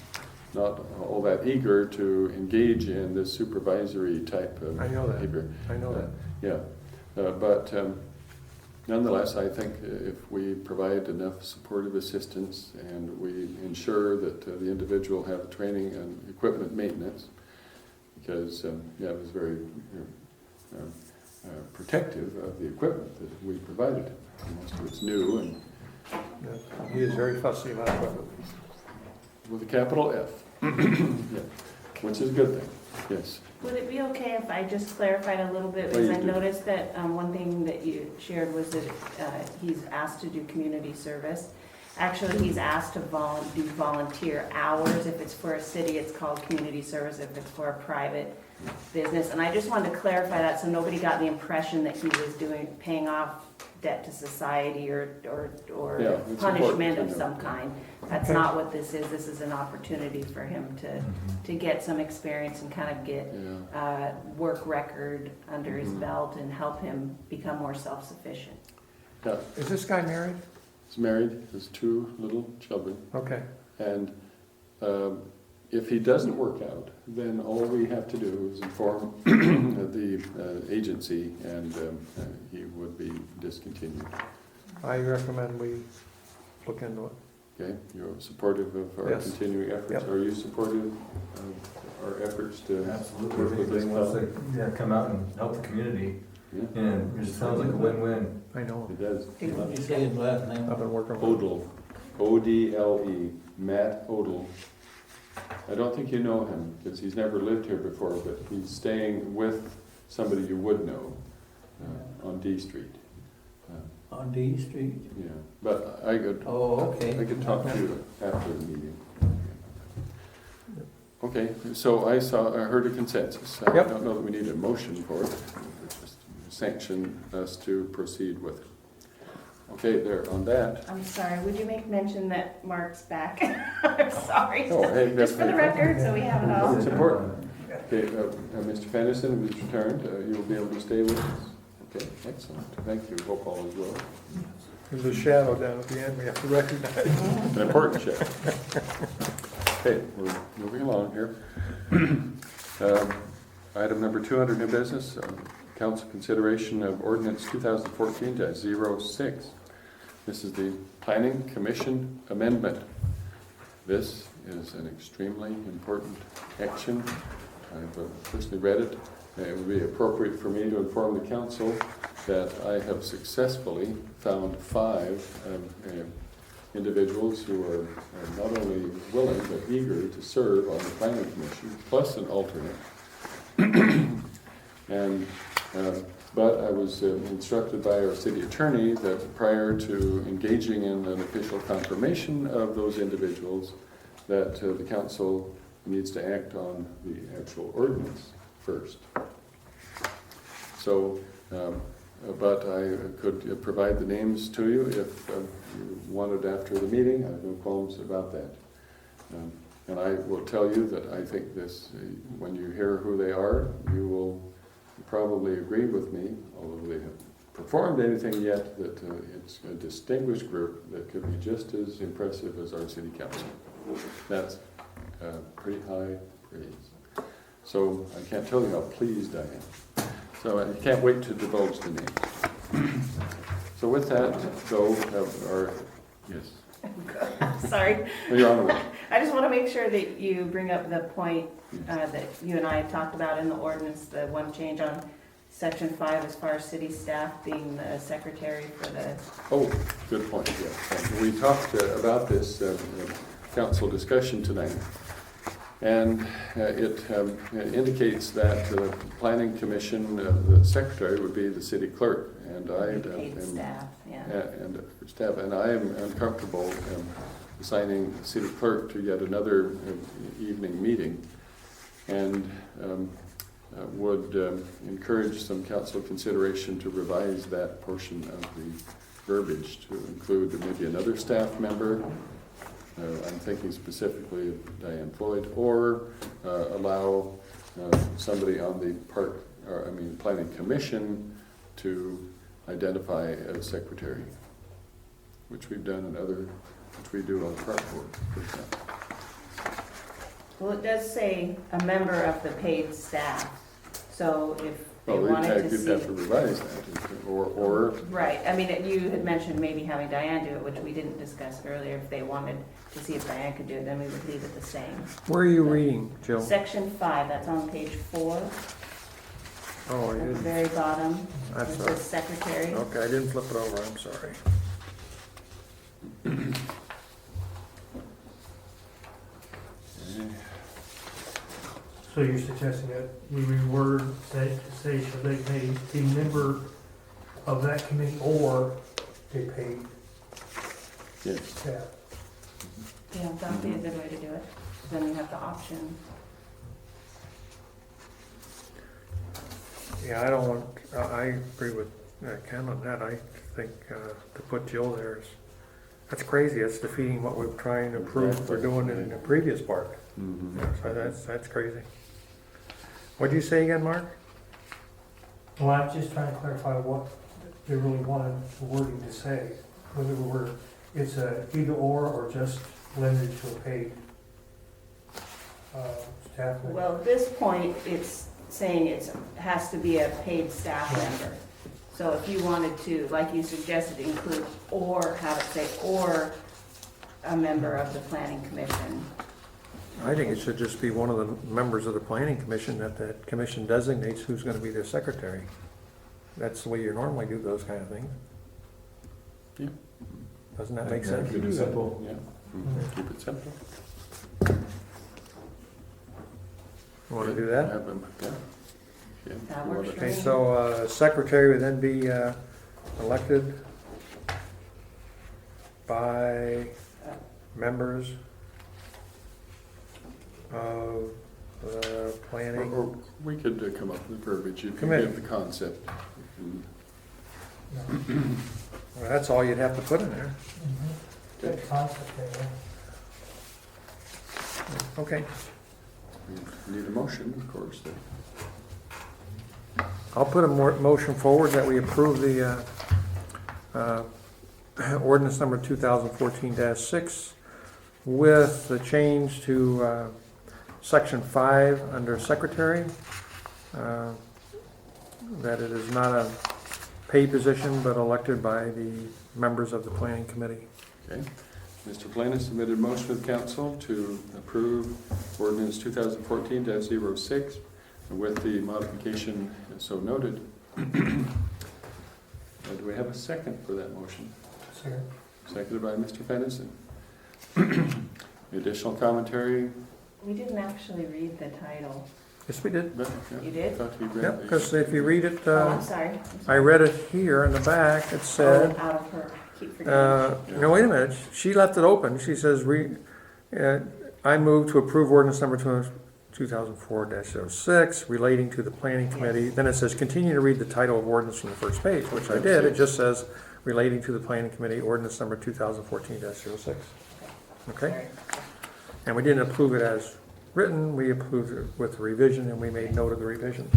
not all that eager to engage in this supervisory type of behavior. I know that. Yeah. But nonetheless, I think if we provide enough supportive assistance and we ensure that the individual have training and equipment maintenance, because Nev is very protective of the equipment that we provided. Most of it's new, and He is very fussy about equipment. with a capital F. Yeah. which is a good thing, yes. Would it be okay if I just clarified a little bit? Because Please I do. noticed that one thing that you shared was that he's asked to do community service. Actually, he's asked to do volunteer hours. If it's for a city, it's called community service. If it's for a private business. And I just wanted to clarify that so nobody got the impression that he was paying off debt to society or Yeah, it's punishment important of to know. some kind. That's not what this is. This is an opportunity for him to get some experience and kind of get Yeah. work record under his belt and help him become more self-sufficient. Yeah, Is this guy married? he's married, has 2 little children, Okay. and if he doesn't work out, then all we have to do is inform the agency, and he would be discontinued. I recommend we look into it. Okay, you're supportive of our Yes. continuing efforts. Yep. Are you supportive of our efforts to Absolutely. work If with this anybody wants fellow? to, yeah, come out and help the community, Yeah, and it just sounds like a win-win. I know. it does. Let me say his last name. I've been working with Odle, O-D-L-E, Matt Odle. I don't think you know him, because he's never lived here before, but he's staying with somebody you would know on D Street. On D Street. Yeah, but I could Oh, okay. I could talk to you after the meeting. Okay, so I heard a consensus. I Yep. don't know that we need a motion for it. Just sanction us to proceed with it. Okay, there, on that. I'm sorry, would you make mention that Mark's back? I'm sorry. Oh, hey, Just for the record, so we have it all. It's important. Okay, Mr. Fennison has returned. You will be able to stay with us. Okay, excellent. Thank you. Hope all is well. There's a shadow down at the end we have to recognize. An important check. Okay, we're moving along here. Item number 2 under new business, council consideration of ordinance 2014-06. This is the Planning Commission amendment. This is an extremely important action. I've personally read it. It would be appropriate for me to inform the council that I have successfully found 5 individuals who are not only willing but eager to serve on the Planning Commission, plus an alternate. And but I was instructed by our city attorney that prior to engaging in an official confirmation of those individuals, that the council needs to act on the actual ordinance first. So, but I could provide the names to you if you wanted after the meeting. I have no qualms about that. And I will tell you that I think this, when you hear who they are, you will probably agree with me, although they haven't performed anything yet, that it's a distinguished group that could be just as impressive as our city council. That's pretty high praise. So I can't tell you how pleased I am. So I can't wait to divulge the names. So with that, though, yes. Sorry. Well, you're on the way. I just want to make sure that you bring up the point that you and I have talked about in the ordinance, the one change on section 5 as far as city staff being the secretary for the... Oh, good point, yes. We talked about this council discussion tonight. And it indicates that the planning commission, the secretary would be the city clerk. And I paid staff, yeah. and staff, and I am uncomfortable assigning the city clerk to yet another evening meeting, and would encourage some council consideration to revise that portion of the verbiage to include maybe another staff member. I'm thinking specifically of Diane Floyd, or allow somebody on the planning commission to identify a secretary, which we've done which we do on the park board, for example. Well, it does say a member of the paid staff, so if they Well, wanted to you'd see... have to revise that, or Right, I mean, you had mentioned maybe having Diane do it, which we didn't discuss earlier. If they wanted to see if Diane could do it, then we would leave it the same. Where are you reading, Jill? Section 5, that's on page 4, Oh, I at the didn't. very bottom. It That's says secretary. Okay, I didn't flip it over, I'm sorry. So you're suggesting that we reword, say, should they be a member of that committee or a paid Yes. staff? Yeah, that'd be a good way to do it. Then you have the option. Yeah, I don't want, I agree with Ken on that. I think to put Jill there is, that's crazy. It's defeating what we're trying to prove we're doing in the previous part. Mhm. Yeah, so that's crazy. What'd you say again, Mark? Well, I'm just trying to clarify what they really wanted the wording to say. Whether it's a either or just limited to a paid staff member. Well, at this point, it's saying it has to be a paid staff member. So if you wanted to, like you suggested, include or, have it say, or a member of the planning commission. I think it should just be one of the members of the planning commission that the commission designates who's gonna be their secretary. That's the way you normally do those kind of things. Yeah. Doesn't that make Yeah, sense? keep it simple. Yeah. Mhm. Keep it simple. You wanna do that? Have them, yeah. Yeah. That You works wanna- for me. Okay, so secretary would then be elected by members of the planning. Or we could come up with verbiage, you can Committee. give the concept. Mm. Well, that's all you'd have to put in there. Good concept there, yeah. Okay, We need a motion, of course. I'll put a motion forward that we approve the ordinance number 2014-6 with the change to section 5 under secretary, that it is not a paid position but elected by the members of the planning committee. Okay. Mr. Flynn has submitted a motion with council to approve ordinance 2014-06 with the modification so noted. Do we have a second for that motion? Second. Seconded by Mr. Fennison. Additional commentary? We didn't actually read the title. Yes, we did. You did? Thought you read Yep, because if you read it, Oh, I'm sorry. I read it here in the back, it Oh, said, out of her, keep forgetting. no, wait a minute, she left it open. She says, I move to approve ordinance number 2004-06 relating to the planning committee. Then it says, continue to read the title of ordinance from the first page, which I did. It just says, relating to the planning committee, ordinance number 2014-06. Okay? Sorry. And we didn't approve it as written, we approved it with the revision, and we made note of the revision.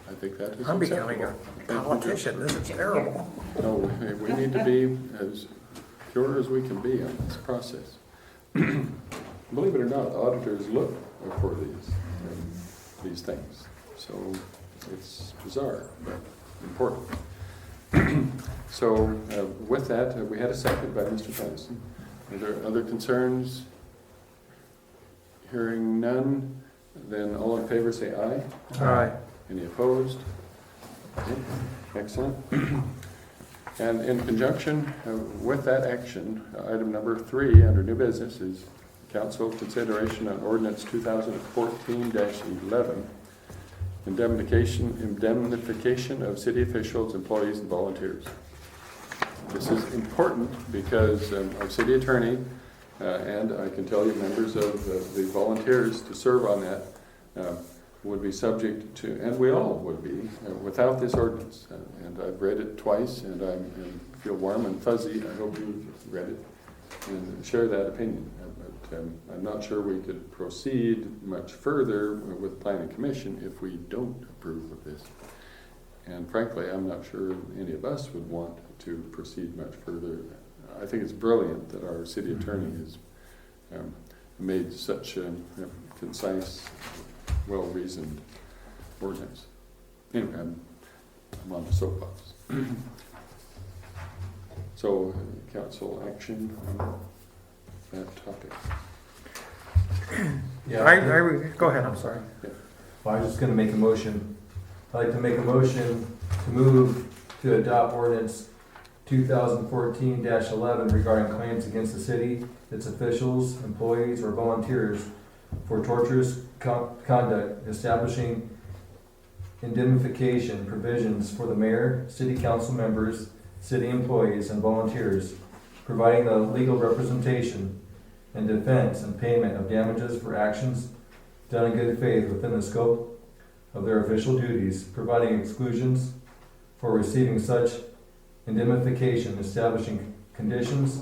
I think that is I'm becoming a acceptable. politician, this is terrible. No, we need to be as pure as we can be on this process. Believe it or not, auditors look for these things. So it's bizarre, but important. So with that, we had a second by Mr. Fennison. Are there other concerns? Hearing none, then all in favor say aye. Aye. Any opposed? Okay, excellent. And in conjunction with that action, item number 3 under new business is council consideration on ordinance 2014-11, indemnification of city officials, employees, and volunteers. This is important because our city attorney, and I can tell you members of the volunteers to serve on that, would be subject to, and we all would be, without this ordinance. And I've read it twice, and I feel warm and fuzzy. I hope you've read it and share that opinion. But I'm not sure we could proceed much further with Planning Commission if we don't approve of this. And frankly, I'm not sure any of us would want to proceed much further. I think it's brilliant that our city attorney has made such a concise, well-reasoned ordinance. Anyway, I'm on the soapbox. So, council action on that topic. Go ahead, I'm sorry. Well, I was just gonna make a motion. I'd like to make a motion to move to adopt ordinance 2014-11 regarding claims against the city, its officials, employees, or volunteers for torturous conduct, establishing indemnification provisions for the mayor, city council members, city employees, and volunteers, providing the legal representation and defense and payment of damages for actions done in good faith within the scope of their official duties, providing exclusions for receiving such indemnification, establishing conditions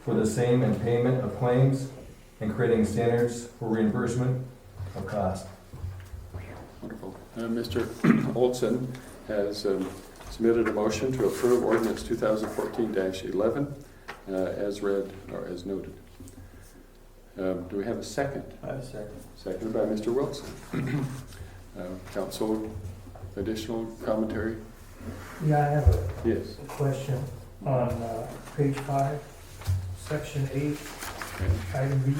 for the same and payment of claims, and creating standards for reimbursement of cost. Wonderful. Mr. Olson has submitted a motion to approve ordinance 2014-11 as read or as noted. Do we have a second? I have a second. Seconded by Mr. Wilson. Council, additional commentary? Yeah, I have a Yes. question on page 5, section 8, Okay. item B,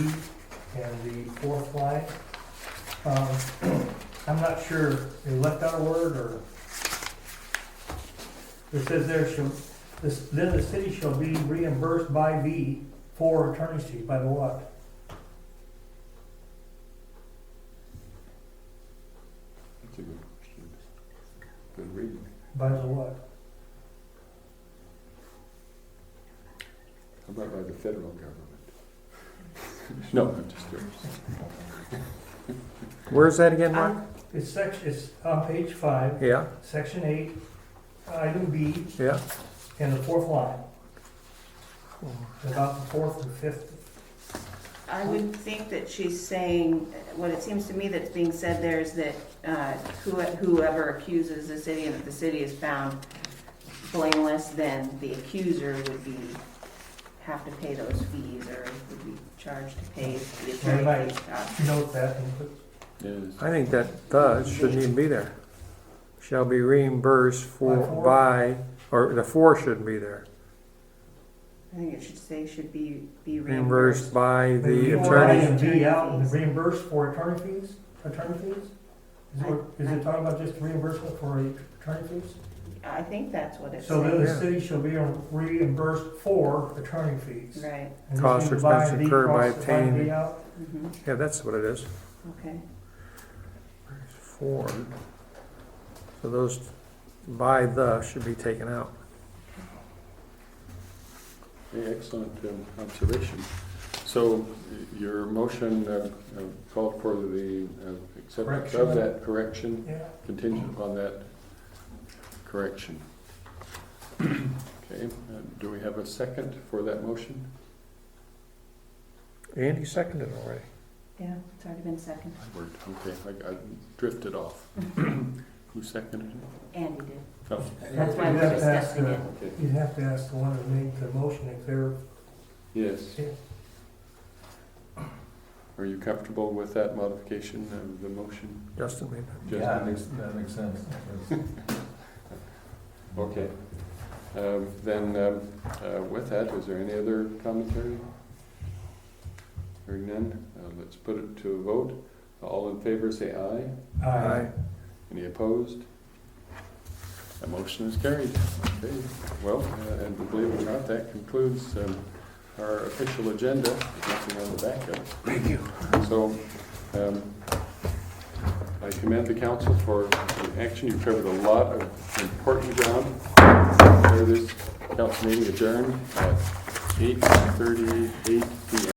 and the fourth line. I'm not sure, they left out a word, or it says there, then the city shall be reimbursed by V for attorney's fees. By the what? That's a good question. Good reading. By the what? How about by the federal government? No, I'm just joking. Where's that again, Mark? It's on page 5, Yeah, section 8, item B, yeah. and the fourth line. About the fourth and fifth. I would think that she's saying, what it seems to me that's being said there is that whoever accuses the city, and if the city is found blameless, then the accuser would have to pay those fees, or would be charged to pay the attorney fees. Note that and put. Yes. I think that the shouldn't even be there. Shall be reimbursed or the for shouldn't be there. I think it should say should be Reimbursed by the Maybe attorney. and B out and reimbursed for attorney fees? Is it talking about just reimbursement for attorney fees? I think that's what it So then says. the city shall be reimbursed for attorney fees. Right, And Costs or just divide expenses B incurred by across the line obtaining- B out. Yeah, that's what it is. okay. For. So those by the should be taken out. Okay, excellent observation. So your motion called for the acceptance of Correction. that correction, Yeah. contingent upon that correction. Okay, do we have a second for that motion? Andy seconded already. Yeah, it's already been seconded. Okay, I drifted off. Who seconded it? Andy did. Oh, That's why You'd we're have to ask discussing it. okay. You'd have to ask the one that made the motion if they're, Yes. Are you comfortable with that modification of the motion? Justin made that. Yeah, Justin? that makes sense. Okay. Then with that, is there any other commentary? Hearing none, let's put it to a vote. All in favor say aye. Aye. Any opposed? That motion is carried. Okay. Well, and believe it or not, that concludes our official agenda. There's nothing on the backup. Thank you. So I commend the council for the action. You've covered a lot of important ground. This council meeting adjourned at 8:38 p.m.